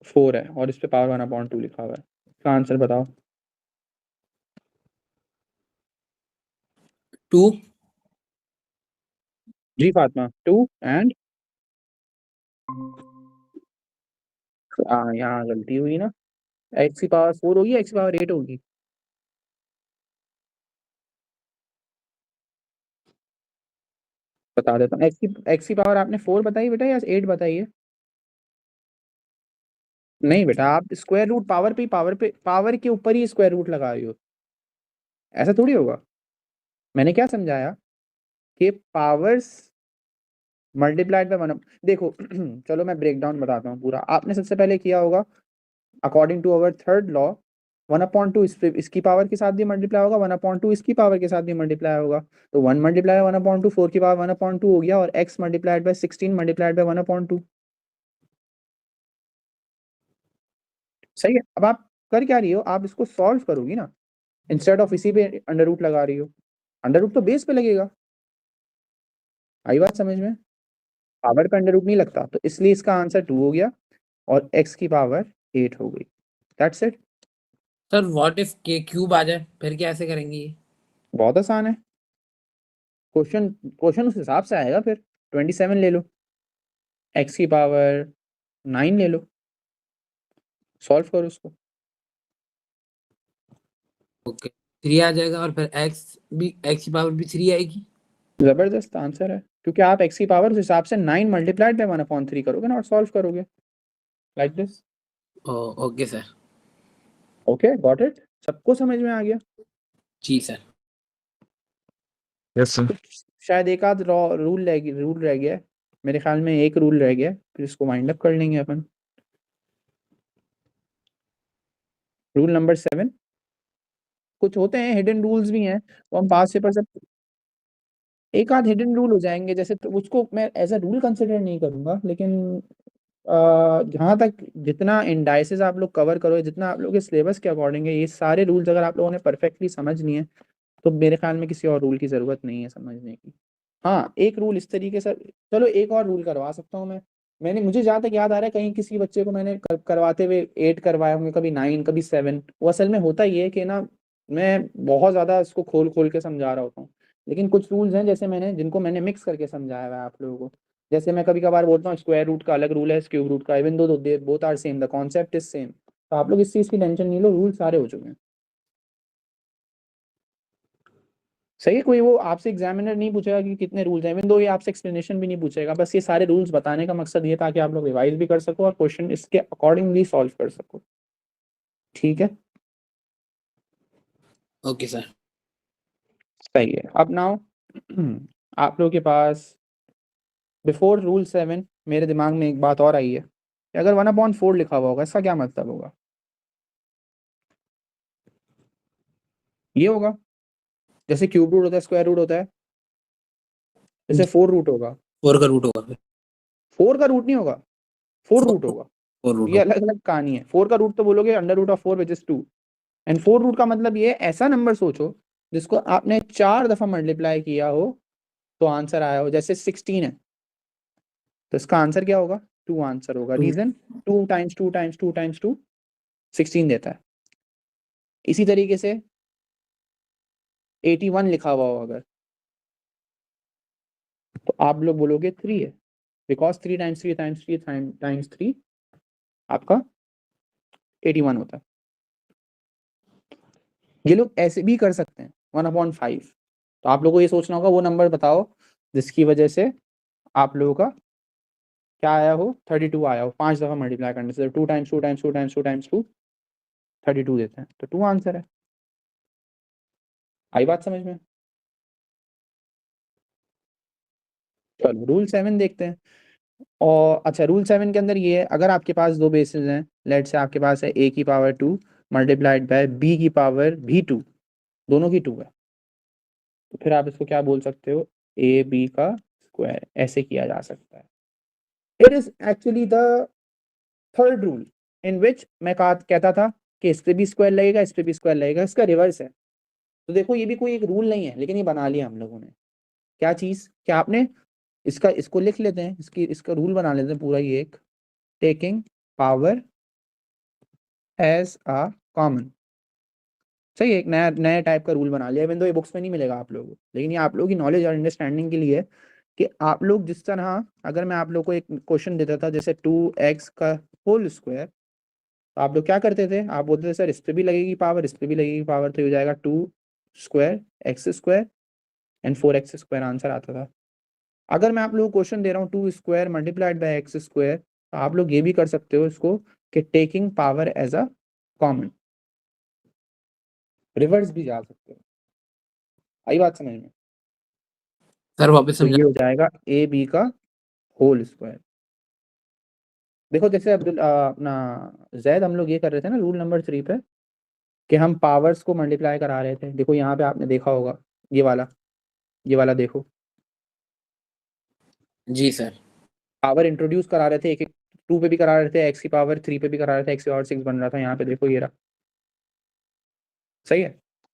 4 है और इस पे पावर 1/2 लिखा हुआ है, इसका आंसर बताओ। 2 जी फातिमा, 2 एंड यहाँ गलती हुई ना, x की पावर 4 होगी, x की पावर 8 होगी। बता देता हूँ, x की पावर आपने 4 बताई बेटा या 8 बताई है। नहीं बेटा, आप स्क्वायर रूट पावर पे पावर के ऊपर ही स्क्वायर रूट लगा रही हो, ऐसा थोड़ी होगा। मैंने क्या समझाया कि पावर्स मल्टीप्लाइड बाय 1। देखो चलो मैं ब्रेक डाउन बताता हूँ पूरा। आपने सबसे पहले किया होगा according to our third law 1/2 इसकी पावर के साथ भी मल्टीप्लाई होगा, 1/2 इसकी पावर के साथ भी मल्टीप्लाई होगा। तो 1 मल्टीप्लाई 1/2, 4 की पावर 1/2 हो गया और x multiplied by 16 multiplied by 1/2। सही है। अब आप कर क्या रही हो, आप इसको सॉल्व करोगी ना, इंस्टेड ऑफ इसी पे अंडर रूट लगा रही हो। अंडर रूट तो बेस पे लगेगा, आई बात समझ में। पावर पे अंडर रूट नहीं लगता, तो इसलिए इसका आंसर 2 हो गया और x की पावर 8 हो गई। That's it. Sir what if के क्यूब आ जाए, फिर कैसे करेंगे ये? बहुत आसान है, क्वेश्चन क्वेश्चन उस हिसाब से आएगा। फिर 27 ले लो, x की पावर 9 ले लो, सॉल्व करो उसको। ओके, 3 आ जाएगा और फिर एक्स की पावर भी 3 आएगी। जबरदस्त आंसर है, क्योंकि आप x की पावर उस हिसाब से 9 मल्टीप्लाइड बाय 1/3 करोगे ना और सॉल्व करोगे like this. Okay sir. Okay, got it, सबको समझ में आ गया। जी सर। Yes sir. कुछ शायद एक आध रूल रह गया है, मेरे ख्याल में एक रूल रह गया है, फिर इसको वाइंड अप कर लेंगे अपन। रूल नंबर 7, कुछ होते हैं हिडन रूल्स भी हैं, वो हम पास पेपर से एक आध हिडन रूल हो जाएंगे जैसे, तो उसको मैं एज अ रूल कंसिडर नहीं करूंगा, लेकिन जहाँ तक जितना इंडाइसेस आप लोग कवर करो, जितना आप लोग के सिलेबस के अकॉर्डिंग है, ये सारे रूल्स अगर आप लोगों ने परफेक्टली समझ लिए तो मेरे ख्याल में किसी और रूल की ज़रूरत नहीं है समझने की। हाँ, एक रूल इस तरीके से, चलो एक और रूल करवा सकता हूँ मैं। मुझे जहाँ तक याद आ रहा है, कहीं किसी बच्चे को मैंने करवाते हुए 8 करवाए होंगे, कभी 9, कभी 7। वो असल में होता ये है कि ना, मैं बहुत ज़्यादा इसको खोल खोल के समझा रहा होता हूँ। लेकिन कुछ रूल्स हैं जैसे जिनको मैंने मिक्स करके समझाया हुआ है आप लोगों को। जैसे मैं कभी-कभार बोलता हूँ स्क्वायर रूट का अलग रूल है क्यूब रूट का, even though they both are same, the concept is same. तो आप लोग इस चीज़ की टेंशन नहीं लो, रूल सारे हो चुके हैं। सही है, कोई वो आपसे एग्जामिनर नहीं पूछेगा कि कितने रूल्स हैं, इवन दो ये आपसे एक्सप्लेनेशन भी नहीं पूछेगा, बस ये सारे रूल्स बताने का मकसद ये ताकि आप लोग रिवाइज भी कर सको और क्वेश्चन इसके अकॉर्डिंगली सॉल्व कर सको। ठीक है, ओके सर। सही है। अब नाउ आप लोगों के पास बिफोर रूल 7 मेरे दिमाग में एक बात और आई है कि अगर 1/4 लिखा हुआ होगा इसका क्या मतलब होगा? ये होगा जैसे क्यूब रूट होता है, स्क्वायर रूट होता है, जैसे 4 रूट होगा। 4 का रूट होगा फिर। 4 का रूट नहीं होगा, 4 रूट होगा। 4 रूट ये होगा। अलग अलग कहानी है। 4 का रूट तो बोलोगे √4 विच इज 2, एंड 4 रूट का मतलब ये ऐसा नंबर सोचो जिसको आपने 4 दफा मल्टीप्लाई किया हो तो आंसर आया हो। जैसे 16 है तो इसका आंसर क्या होगा? 2 आंसर होगा। 2 रीजन 2 टाइम्स 2 टाइम्स 2 टाइम्स 2 16 देता है। इसी तरीके से 81 लिखा हुआ हो अगर तो आप लोग बोलोगे 3 है, बिकॉज 3 टाइम्स 3 टाइम्स 3 टाइम्स 3 आपका 81 होता है। ये लोग ऐसे भी कर सकते हैं 1/5। तो आप लोगों को ये सोचना होगा वो नंबर बताओ जिसकी वजह से आप लोगों का क्या आया हो, 32 आया हो 5 दफा मल्टीप्लाई करने से। 2 टाइम्स 2 टाइम्स 2 टाइम्स 2 टाइम्स 2 32 देते हैं, तो 2 आंसर है। आई बात समझ में? चलो रूल 7 देखते हैं। और अच्छा, रूल 7 के अंदर ये है, अगर आपके पास दो बेसिस हैं, लेट से आपके पास है a की पावर 2 मल्टीप्लाइड बाय b की पावर भी 2, दोनों की 2 है, तो फिर आप इसको क्या बोल सकते हो? ए बी का स्क्वायर। ऐसे किया जा सकता है। It is actually the third rule in which मैं कहता था कि इस पे भी स्क्वायर लगेगा, इस पे भी स्क्वायर लगेगा, इसका रिवर्स है। तो देखो ये भी कोई एक रूल नहीं है, लेकिन ये बना लिया हम लोगों ने। क्या चीज? क्या आपने इसको लिख लेते हैं, इसका रूल बना लेते हैं पूरा ये एक, taking power as a common. सही है, एक नया टाइप का रूल बना लिया। इवन तो ये बुक्स में नहीं मिलेगा आप लोगों को, लेकिन ये आप लोगों की नॉलेज और अंडरस्टैंडिंग के लिए है कि आप लोग जिस तरह, अगर मैं आप लोग को एक क्वेश्चन देता था जैसे 2x का होल स्क्वायर, तो आप लोग क्या करते थे? आप बोलते थे सर इस पे भी लगेगी पावर, इस पे भी लगेगी पावर, तो ये हो जाएगा 2 square x square and 4x square, answer आता था। अगर मैं आप लोगों को क्वेश्चन दे रहा हूँ 2 square multiplied by x square, तो आप लोग ये भी कर सकते हो इसको कि taking power as a common, reverse भी जा सकते हो। आई बात समझ में? सर वापस तो समझा। ये हो जाएगा ए बी का होल स्क्वायर। देखो जैसे अपना जैद हम लोग ये कर रहे थे ना रूल नंबर 3 पे, कि हम पावर्स को मल्टीप्लाई करा रहे थे। देखो यहाँ पे आपने देखा होगा ये वाला देखो, जी सर। पावर इंट्रोड्यूस करा रहे थे, एक एक 2 पे भी करा रहे थे, एक्स की पावर 3 पे भी करा रहे थे, एक्स की पावर 6 बन रहा था। यहाँ पे देखो ये रहा। सही है,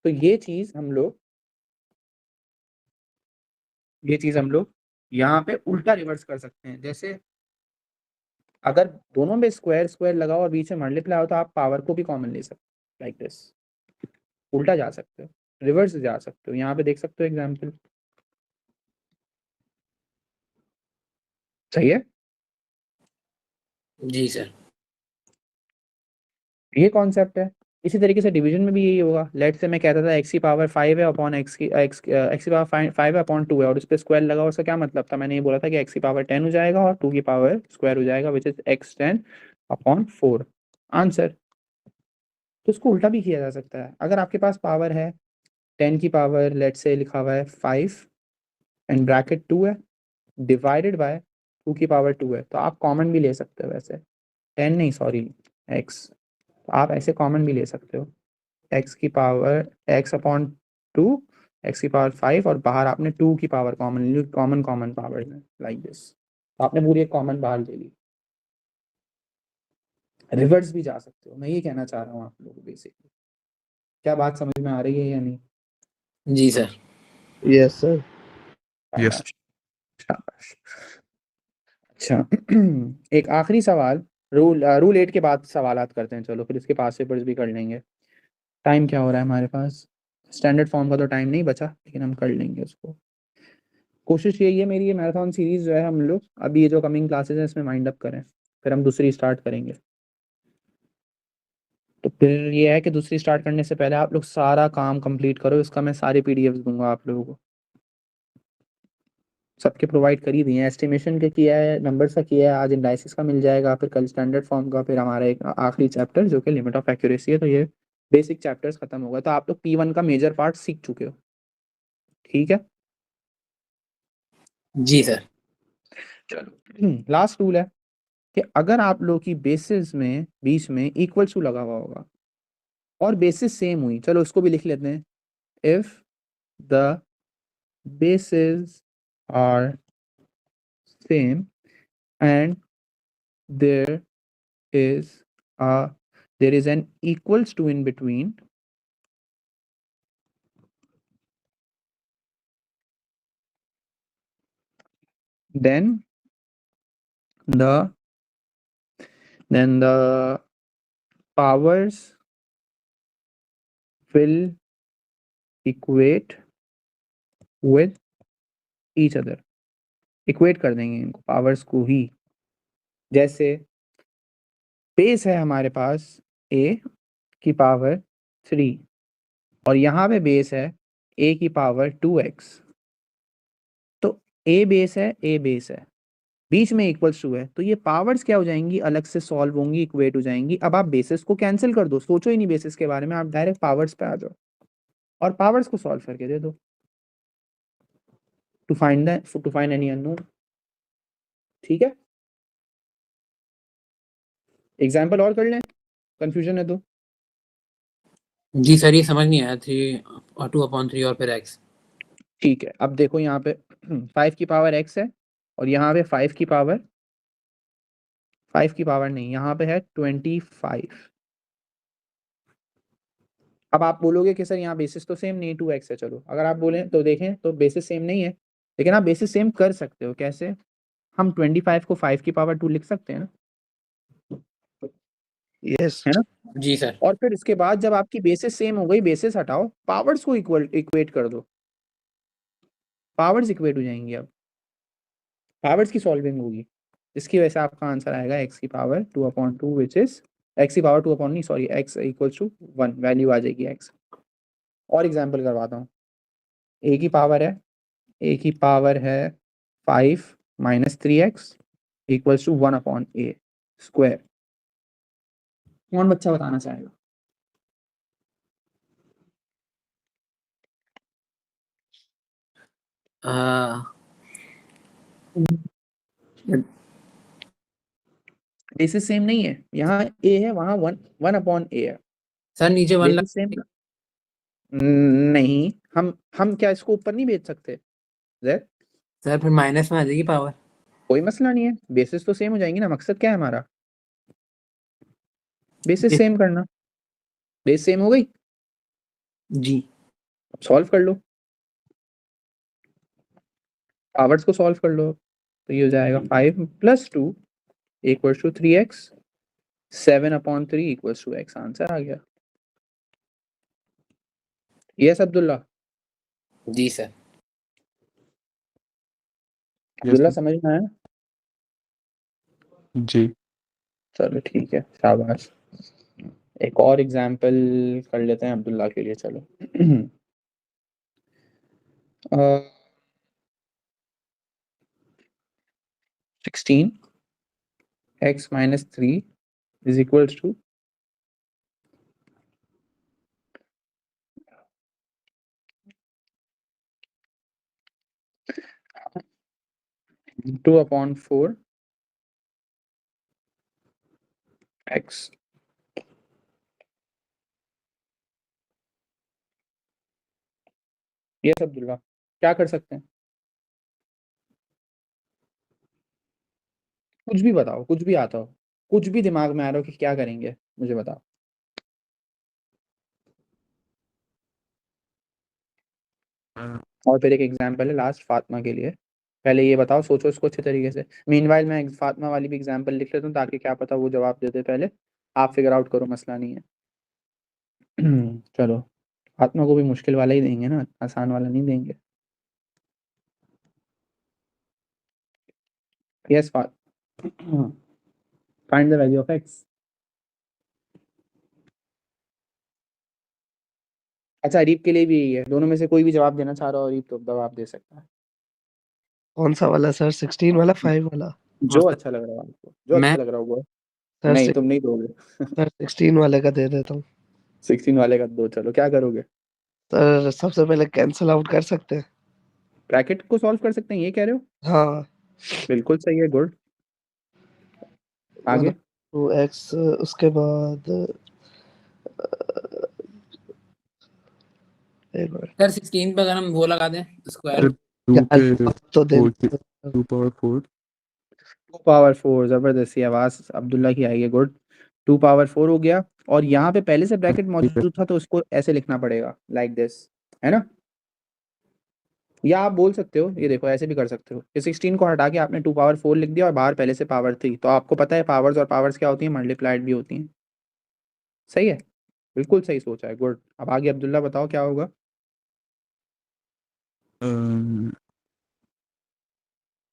तो ये चीज हम लोग यहाँ पे उल्टा रिवर्स कर सकते हैं। जैसे अगर दोनों में स्क्वायर स्क्वायर लगाओ और बीच में मल्टीप्लाई हो तो आप पावर को भी कॉमन ले सकते हो, लाइक दिस। उल्टा जा सकते हो, रिवर्स जा सकते हो। यहाँ पे देख सकते हो एग्जाम्पल। सही है, जी सर। ये कॉन्सेप्ट है। इसी तरीके से डिवीजन में भी यही होगा। लेट से मैं कहता था एक्स की पावर 5 है अपॉन एक्स की पावर 5 है अपॉन 2 है, और उस पर स्क्वायर लगा, उसका क्या मतलब था? मैंने ये बोला था कि एक्स की पावर 10 हो जाएगा और 2 की पावर स्क्वायर हो जाएगा, which is x10 upon 4, answer. तो इसको उल्टा भी किया जा सकता है। अगर आपके पास पावर है 10 की पावर, लेट से लिखा हुआ है 5 एंड ब्रैकेट 2 है, डिवाइडेड बाय 2 की पावर 2 है, तो आप कॉमन भी ले सकते हो वैसे। 10 नहीं, सॉरी, एक्स। आप ऐसे कॉमन भी ले सकते हो, एक्स की पावर एक्स अपॉन 2, एक्स की पावर 5, और बाहर आपने 2 की पावर कॉमन ली, कॉमन कॉमन पावर है, लाइक दिस। तो आपने पूरी एक कॉमन बाहर ले ली। रिवर्स भी जा सकते हो, मैं ये कहना चाह रहा हूँ आप लोगों को बेसिकली। क्या बात समझ में आ रही है या नहीं? जी सर। Yes sir. यस। शाबाश। अच्छा एक आखिरी सवाल, रूल 8 के बाद सवालात करते हैं। चलो फिर इसके पास पेपर्स भी कर लेंगे। टाइम क्या हो रहा है हमारे पास? स्टैंडर्ड फॉर्म का तो टाइम नहीं बचा, लेकिन हम कर लेंगे उसको। कोशिश यही है मेरी, ये मैराथन सीरीज जो है हम लोग अभी ये जो कमिंग क्लासेस हैं इसमें माइंड अप करें, फिर हम दूसरी स्टार्ट करेंगे। तो फिर ये है कि दूसरी स्टार्ट करने से पहले आप लोग सारा काम कंप्लीट करो, इसका मैं सारे पीडीएफ्स दूंगा आप लोगों को, सबके प्रोवाइड कर ही दिए हैं। एस्टिमेशन का किया है, नंबर्स का किया है, आज इंडाइसिस का मिल जाएगा, फिर कल स्टैंडर्ड फॉर्म का, फिर हमारा एक आखिरी चैप्टर जो कि लिमिट ऑफ एक्यूरेसी है। तो ये बेसिक चैप्टर्स खत्म होगा, तो आप लोग P1 का मेजर पार्ट सीख चुके हो, ठीक है। जी सर। चलो लास्ट रूल है कि अगर आप लोग की बेसिस में बीच में इक्वल टू लगा हुआ होगा और बेसिस सेम हुई, चलो उसको भी लिख लेते हैं, if the bases are same and there is a there is an equals to in between, then the powers will equate with each other। Equate कर देंगे इनको पावर्स को ही। जैसे बेस है हमारे पास a की पावर 3 और यहाँ पे बेस है a की पावर 2x, तो a बेस है, a बेस है, बीच में इक्वल्स टू है, तो ये पावर्स क्या हो जाएंगी, अलग से सॉल्व होंगी, इक्वेट हो जाएंगी। अब आप बेसिस को कैंसिल कर दो, सोचो ही नहीं बेसिस के बारे में, आप डायरेक्ट पावर्स पे आ जाओ और पावर्स को सॉल्व करके दे दो टू फाइंड एनी अननोन, ठीक है। एग्जांपल और कर लें, कंफ्यूजन है तो। जी सर, ये समझ नहीं आया, 2/3 और फिर x। ठीक है, अब देखो यहाँ पे 5 की पावर x है और यहाँ पे 5 की पावर नहीं, यहाँ पे है 25। अब आप बोलोगे कि सर यहाँ बेसिस तो सेम नहीं, 2x है। चलो अगर आप बोलें तो देखें तो बेसिस सेम नहीं है, लेकिन आप बेसिस सेम कर सकते हो। कैसे? हम 25 को 5 की पावर 2 लिख सकते हैं ना, यस है ना। जी सर। और फिर इसके बाद जब आपकी बेसिस सेम हो गई, बेसिस हटाओ, पावर्स को इक्वेट कर दो, पावर्स इक्वेट हो जाएंगी। अब पावर्स की सॉल्विंग होगी, इसकी वजह से आपका आंसर आएगा x की पावर 2/2 विच इज x की पावर 2 नहीं sorry x equals to 1, value आ जाएगी x। और एग्जांपल करवाता हूँ, a की पावर है, a की पावर है 5 - 3x equals to 1/a square. कौन बच्चा बताना चाहेगा? बेसिस सेम नहीं है, यहाँ a है वहाँ 1/a है। सर नीचे 1 बेसिस सेम नहीं, हम क्या इसको ऊपर नहीं भेज सकते जैद? सर फिर माइनस में आ जाएगी पावर। कोई मसला नहीं है, बेसिस तो सेम हो जाएंगी ना, मकसद क्या है हमारा, बेसिस सेम करना। बेस सेम हो गई, जी। अब सॉल्व कर लो, पावर्स को सॉल्व कर लो, तो ये हो जाएगा 5 + 2 equals to 3x, 7/3 equals to x। Answer आ गया। यस अब्दुल्ला? जी सर। अब्दुल्ला समझ में आया? जी। चलो ठीक है, शाबाश। एक और एग्जांपल कर लेते हैं अब्दुल्ला के लिए, चलो 16x - 3 is equals to 2/4 x। Yes Abdullah, क्या कर सकते हैं? कुछ भी बताओ, कुछ भी आता हो, कुछ भी दिमाग में आ रहा हो कि क्या करेंगे, मुझे बताओ। और फिर एक एग्जांपल है लास्ट फातिमा के लिए, पहले ये बताओ, सोचो इसको अच्छे तरीके से। मीनवाइल मैं फातिमा वाली भी एग्जांपल लिख लेता हूँ ताकि क्या पता वो जवाब दे दे, पहले आप फिगर आउट करो, मसला नहीं है। चलो आत्मा को भी मुश्किल वाला ही देंगे ना, आसान वाला नहीं देंगे। Yes find the value of x. अच्छा अरीब के लिए भी यही है, दोनों में से कोई भी जवाब देना चाह रहा हो अरीब तो जवाब दे सकता है। कौन सा वाला सर, 16 वाला 5 वाला? जो अच्छा लग रहा है आपको, जो मैं अच्छा लग रहा होगा। सर नहीं तुम नहीं दोगे। सर 16 वाले का दे देता हूँ। 16 वाले का दो, चलो क्या करोगे? सर सबसे पहले कैंसिल आउट कर सकते हैं। ब्रैकेट को सॉल्व कर सकते हैं ये कह रहे हो? हाँ, बिल्कुल सही है, गुड। आगे 2x उसके बाद एक मिनट, सर 16 पे अगर हम वो लगा दें स्क्वायर, 2 पे तो दे 4 की 2 पावर 4 2 पावर 4, जबरदस्ती आवाज अब्दुल्ला की आई है, गुड। 2 पावर 4 हो गया और यहाँ पे पहले से ब्रैकेट मौजूद था तो उसको ऐसे लिखना पड़ेगा, लाइक दिस, है ना? या आप बोल सकते हो, ये देखो ऐसे भी कर सकते हो, ये 16 को हटा के आपने 2 पावर 4 लिख दिया और बाहर पहले से पावर थी, तो आपको पता है पावर्स और पावर्स क्या होती हैं, मल्टीप्लाइड भी होती हैं। सही है, बिल्कुल सही सोचा है, गुड। अब आगे अब्दुल्ला बताओ क्या होगा?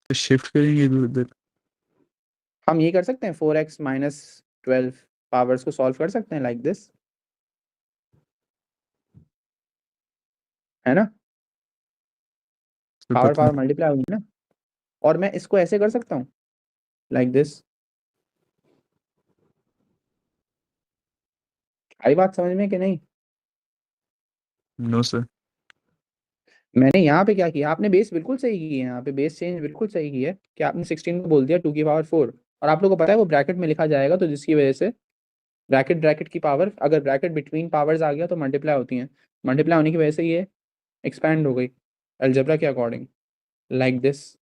शिफ्ट करेंगे इधर उधर। हम ये कर सकते हैं 4x माइनस 12 पावर्स को सॉल्व कर सकते हैं लाइक दिस, है ना? फिर पावर पता पावर मल्टीप्लाई होगी ना, और मैं इसको ऐसे कर सकता हूँ लाइक दिस। आई बात समझ में कि नहीं? No sir. मैंने यहाँ पे क्या किया, आपने बेस बिल्कुल सही की है, यहाँ पे बेस चेंज बिल्कुल सही की है कि आपने 16 को बोल दिया 2 की पावर 4, और आप लोगों को पता है वो ब्रैकेट में लिखा जाएगा, तो जिसकी वजह से ब्रैकेट ब्रैकेट की पावर, अगर ब्रैकेट बिटवीन पावर्स आ गया तो मल्टीप्लाई होती हैं, मल्टीप्लाई होने की वजह से ये एक्सपैंड हो गई अलजेब्रा के अकॉर्डिंग, लाइक दिस,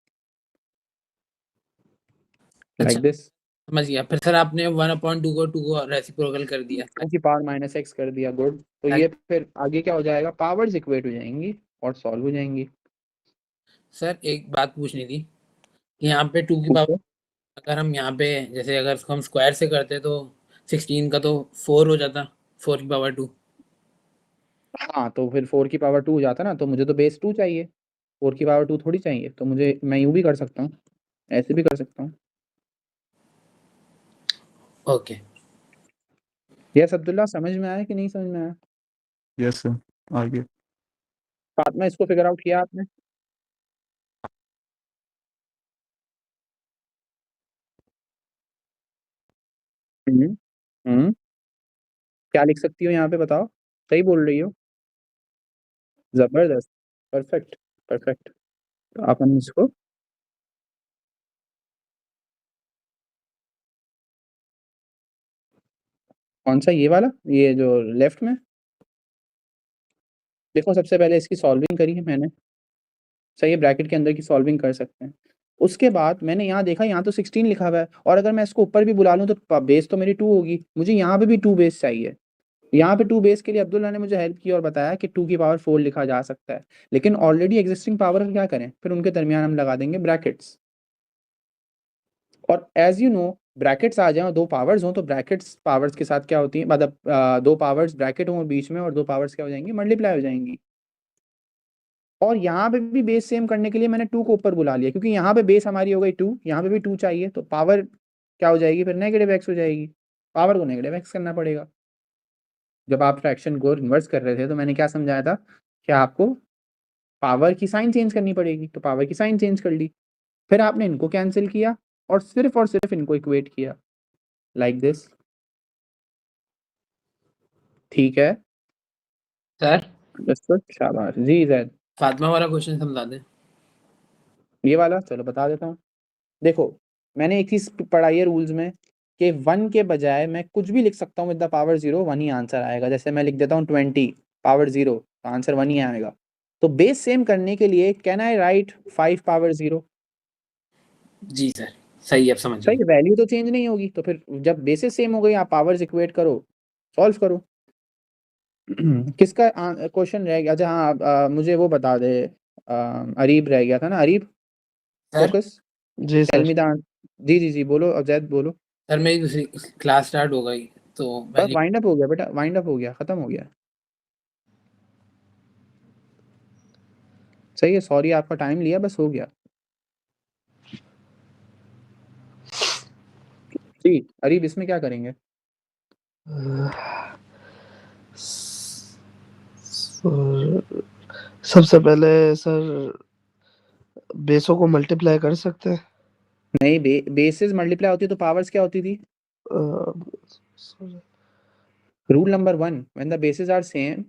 अच्छा लाइक दिस। समझ गया। फिर सर आपने 1/2 को 2 को रेसिप्रोकल कर दिया। 2 की पावर माइनस एक्स कर दिया, गुड। तो ये फिर आगे क्या हो जाएगा, पावर्स इक्वेट हो जाएंगी और सॉल्व हो जाएंगी। सर एक बात पूछनी थी कि यहाँ पे 2 की पावर, पूछो। अगर हम यहाँ पे जैसे अगर इसको हम स्क्वायर से करते तो 16 का तो 4 हो जाता, 4 की पावर 2। हाँ तो फिर 4 की पावर 2 हो जाता ना, तो मुझे तो बेस 2 चाहिए, 4 की पावर 2 थोड़ी चाहिए, तो मुझे, मैं यूँ भी कर सकता हूँ, ऐसे भी कर सकता हूँ। ओके यस अब्दुल्ला, समझ में आया कि नहीं समझ में आया? Yes sir. आगे फातिमा इसको फिगर आउट किया आपने? हम्म हम्म क्या लिख सकती हो यहाँ पे बताओ, सही बोल रही हो, जबरदस्त, परफेक्ट, परफेक्ट। तो अपन इसको, कौन सा, ये वाला, ये जो लेफ्ट में, देखो सबसे पहले इसकी सॉल्विंग करी है मैंने, सही है, ब्रैकेट के अंदर की सॉल्विंग कर सकते हैं। उसके बाद मैंने यहाँ देखा, यहाँ तो 16 लिखा हुआ है, और अगर मैं इसको ऊपर भी बुला लूँ तो बेस तो मेरी 2 होगी, मुझे यहाँ पे भी 2 बेस चाहिए। यहाँ पे 2 बेस के लिए अब्दुल्ला ने मुझे हेल्प की और बताया कि 2 की पावर 4 लिखा जा सकता है, लेकिन ऑलरेडी एग्जिस्टिंग पावर क्या करें, फिर उनके दरमियान हम लगा देंगे ब्रैकेट्स, और एज यू नो ब्रैकेट्स आ जाए और 2 पावर्स हों तो ब्रैकेट्स पावर्स के साथ क्या होती है, मतलब 2 पावर्स ब्रैकेट हों बीच में और 2 पावर्स क्या हो जाएंगी, मल्टीप्लाई हो जाएंगी। और यहाँ पे भी बेस सेम करने के लिए मैंने 2 को ऊपर बुला लिया, क्योंकि यहाँ पे बेस हमारी हो गई 2, यहाँ पे भी 2 चाहिए, तो पावर क्या हो जाएगी फिर, नेगेटिव एक्स हो जाएगी, पावर को नेगेटिव एक्स करना पड़ेगा। जब आप फ्रैक्शन को रिवर्स कर रहे थे तो मैंने क्या समझाया था कि आपको पावर की साइन चेंज करनी पड़ेगी, तो पावर की साइन चेंज कर ली, फिर आपने इनको कैंसिल किया और सिर्फ इनको इक्वेट किया, लाइक दिस, ठीक है? सर शाबाश जी जैद। फातिमा वाला क्वेश्चन समझा दें। ये वाला चलो बता देता हूँ। देखो मैंने एक चीज पढ़ाई है रूल्स में कि 1 के बजाय मैं कुछ भी लिख सकता हूँ with the power 0, 1 he answer आएगा। जैसे मैं लिख देता हूँ 20 पावर 0, तो आंसर 1 ही आएगा। तो बेस सेम करने के लिए कैन आई राइट 5 पावर 0? जी सर सही है, अब समझ सही गए। है, वैल्यू तो चेंज नहीं होगी, तो फिर जब बेसिस सेम हो गई आप पावर्स इक्वेट करो, सॉल्व करो। किसका क्वेश्चन रह गया? अच्छा हाँ, मुझे वो बता दे, अरीब रह गया था ना, अरीब सर फोकस, जी टेल सर। मी द, जी जी जी बोलो अजैद बोलो। सर मेरी दूसरी क्लास स्टार्ट हो गई तो मैं बस वाइंड अप हो गया बेटा, वाइंड अप हो गया, खत्म हो गया। सही है, सॉरी आपका टाइम लिया, बस हो गया। जी, अरीब इसमें क्या करेंगे? सर सबसे पहले सर बेसों को मल्टीप्लाई कर सकते हैं। नहीं, बेसिस मल्टीप्लाई होती तो पावर्स क्या होती थी? Rule number 1, when the basis are same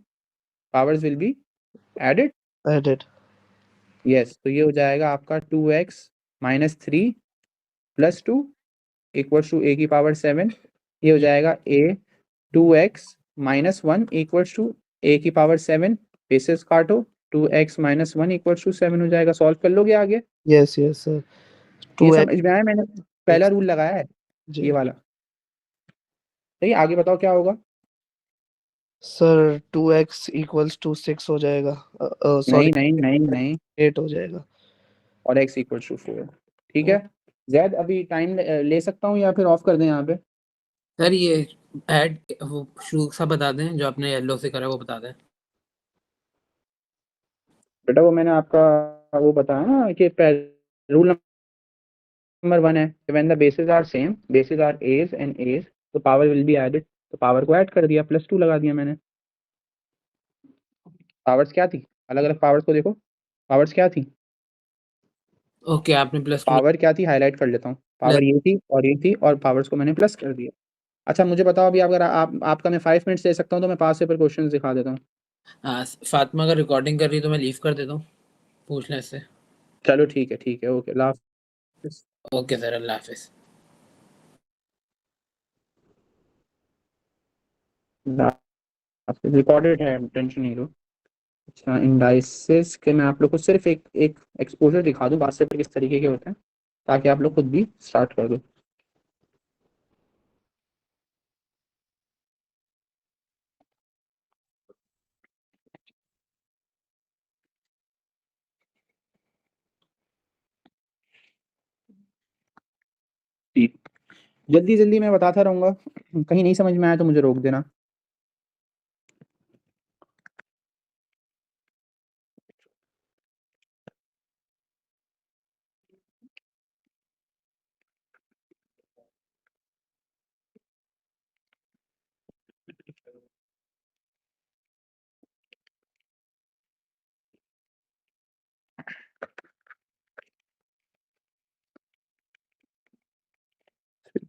powers will be added. Added. Yes, तो ये हो जाएगा आपका 2x minus 3 plus 2 equals to a की पावर 7। ये हो जाएगा a 2x minus 1 equals to a की पावर 7। बेसिस काटो, 2x माइनस 1 इक्वल्स टू 7 हो जाएगा। सॉल्व कर लोगे आगे? Yes yes sir. ये 2x समझ में आया? मैंने पहला रूल लगाया है जी ये वाला। सही, आगे बताओ क्या होगा? सर 2x इक्वल्स टू 6 हो जाएगा। सॉरी, नहीं नहीं नहीं नहीं, 8 हो जाएगा। और x इक्वल्स टू 4। ठीक है जैद, अभी टाइम ले सकता हूँ या फिर ऑफ कर दें यहाँ पे? सर ये ऐड वो शुरू सा बता दें, जो आपने येलो से करा वो बता दें। बेटा वो मैंने आपका वो बताया ना कि रूल नंबर 1 है, when the basis are same, basis are as and as, तो पावर विल बी एडेड। तो पावर को ऐड कर दिया, प्लस 2 लगा दिया मैंने। पावर्स क्या थी? अलग अलग पावर्स को देखो, पावर्स क्या थी? ओके, आपने प्लस 2 पावर क्या थी, हाईलाइट कर लेता हूँ। पावर ये थी और ये थी, और पावर्स को मैंने प्लस कर दिया। अच्छा मुझे बताओ अभी, अगर आपका मैं 5 मिनट्स दे सकता हूँ तो मैं पास पेपर क्वेश्चन दिखा देता हूँ। हाँ, फातिमा अगर रिकॉर्डिंग कर रही है तो मैं लीव कर देता हूँ पूछने से। चलो ठीक है, ओके लास्ट। ओके सर, अल्लाह हाफिज़। रिकॉर्डेड है, टेंशन नहीं लो। अच्छा, इंडाइसेस के मैं आप लोग को सिर्फ एक एक एक्सपोजर दिखा दूं, बात से किस तरीके के होते हैं, ताकि आप लोग खुद भी स्टार्ट कर दो। जल्दी जल्दी मैं बताता रहूंगा, कहीं नहीं समझ में आया तो मुझे रोक देना।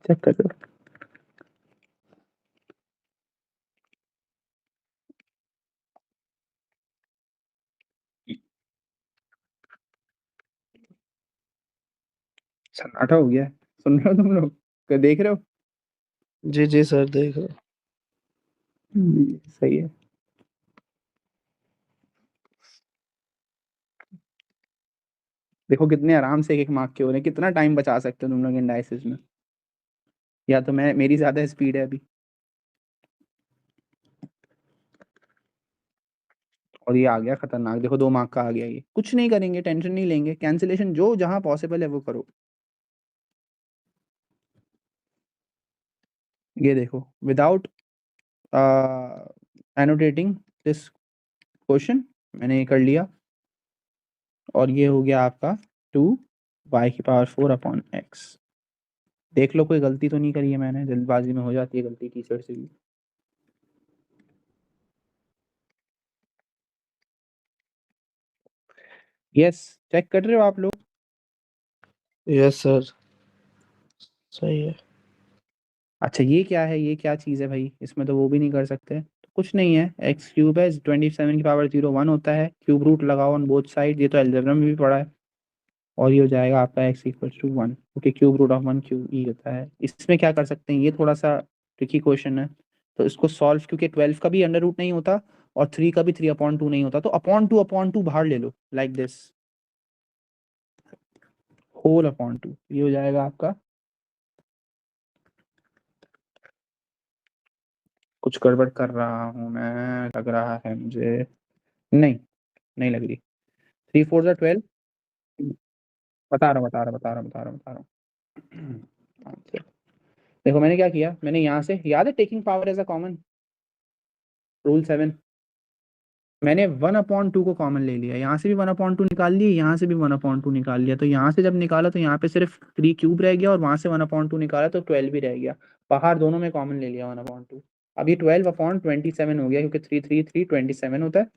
चेक कर लो। सन्नाटा हो गया है। सुन रहे हो तुम लोग? क्या देख रहे हो? जी जी सर, देख रहा हूँ। सही है। देखो कितने आराम से एक एक मार्क के हो रहे हैं, कितना टाइम बचा सकते हो तुम लोग इंडाइसिस में। या तो मैं, मेरी ज्यादा स्पीड है अभी। और ये आ गया खतरनाक, देखो 2 मार्क का आ गया। ये कुछ नहीं करेंगे, टेंशन नहीं लेंगे, कैंसिलेशन जो जहां पॉसिबल है वो करो। ये देखो, विदाउट एनोटेटिंग दिस क्वेश्चन मैंने ये कर लिया, और ये हो गया आपका 2y⁴/x। देख लो कोई गलती तो नहीं करी है मैंने, जल्दबाजी में हो जाती है गलती टीचर से भी। यस, चेक कर रहे हो आप लोग? यस सर, सही है। अच्छा ये क्या है, ये क्या चीज़ है भाई? इसमें तो वो भी नहीं कर सकते, तो कुछ नहीं है। x³ है, 27⁻01 होता है, क्यूब रूट लगाओ ऑन बोथ साइड, ये तो अलजेब्रा में भी पढ़ा है। और ये हो जाएगा आपका x=1, okay, cube root of 1 cube ई होता है। इसमें क्या कर सकते हैं, ये थोड़ा सा ट्रिकी क्वेश्चन है, तो इसको सॉल्व, क्योंकि 12 का भी अंडर रूट नहीं होता और 3 का भी 3/2 नहीं होता, तो अपॉन टू बाहर ले लो, like this, whole upon two. ये हो जाएगा आपका। कुछ गड़बड़ कर रहा हूँ मैं, लग रहा है मुझे। नहीं, नहीं लग रही। 3×4 = 12। बता रहा हूँ। देखो मैंने क्या किया, मैंने यहाँ से, याद है taking power as a common, rule 7, मैंने 1/2 को कॉमन ले लिया, यहाँ से भी 1/2 निकाल लिए, यहाँ से भी 1/2 निकाल लिया, तो यहाँ से जब निकाला तो यहाँ पे सिर्फ 3 क्यूब रह गया और वहां से 1/2 निकाला तो 12 ही रह गया। बाहर दोनों में कॉमन ले लिया 1/2। अब ये 12/27 हो गया क्योंकि 3 3 3 27 होता है।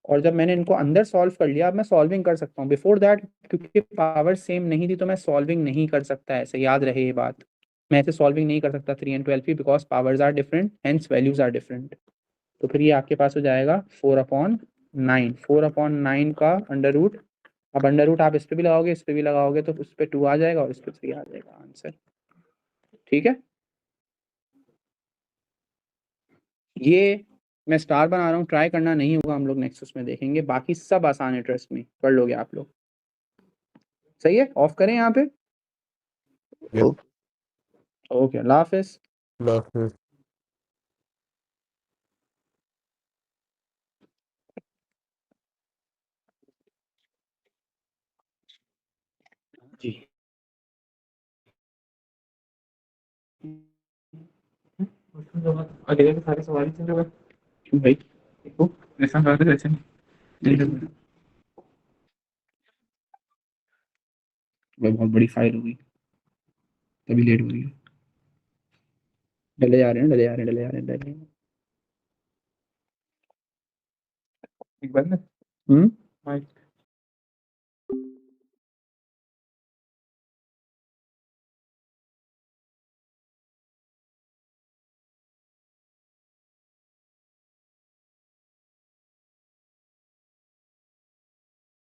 और जब मैंने इनको अंदर सॉल्व कर लिया, अब मैं सॉल्विंग कर सकता हूँ। बिफोर दैट क्योंकि पावर सेम नहीं थी तो मैं सॉल्विंग नहीं कर सकता, ऐसे याद रहे ये बात। मैं ऐसे सॉल्विंग नहीं कर सकता 3 and 12 की, because powers are different hence values are different. तो फिर ये आपके पास हो जाएगा 4/9। 4/9 का अंडर रूट, अब अंडर रूट आप इस पे भी लगाओगे, इस पे भी लगाओगे, तो उस पे 2 आ जाएगा और इस पे 3 आ जाएगा आंसर। ठीक है, ये मैं स्टार बना रहा हूँ, ट्राई करना नहीं होगा, हम लोग नेक्स्ट उसमें देखेंगे। बाकी सब आसान है, ट्रस्ट में कर लोगे आप लोग। सही है, ऑफ करें यहाँ पे। Yep. Okay, Allah Hafiz. Love it. जी अगले के सारे सवाल ही होगा क्यों भाई, देखो ऐसा बात है ऐसे नहीं करना। बहुत बड़ी फाइल होगी तभी लेट हो रही है। डले जा रहे हैं, डले जा रहे हैं, डले जा रहे हैं, डले। एक बार ना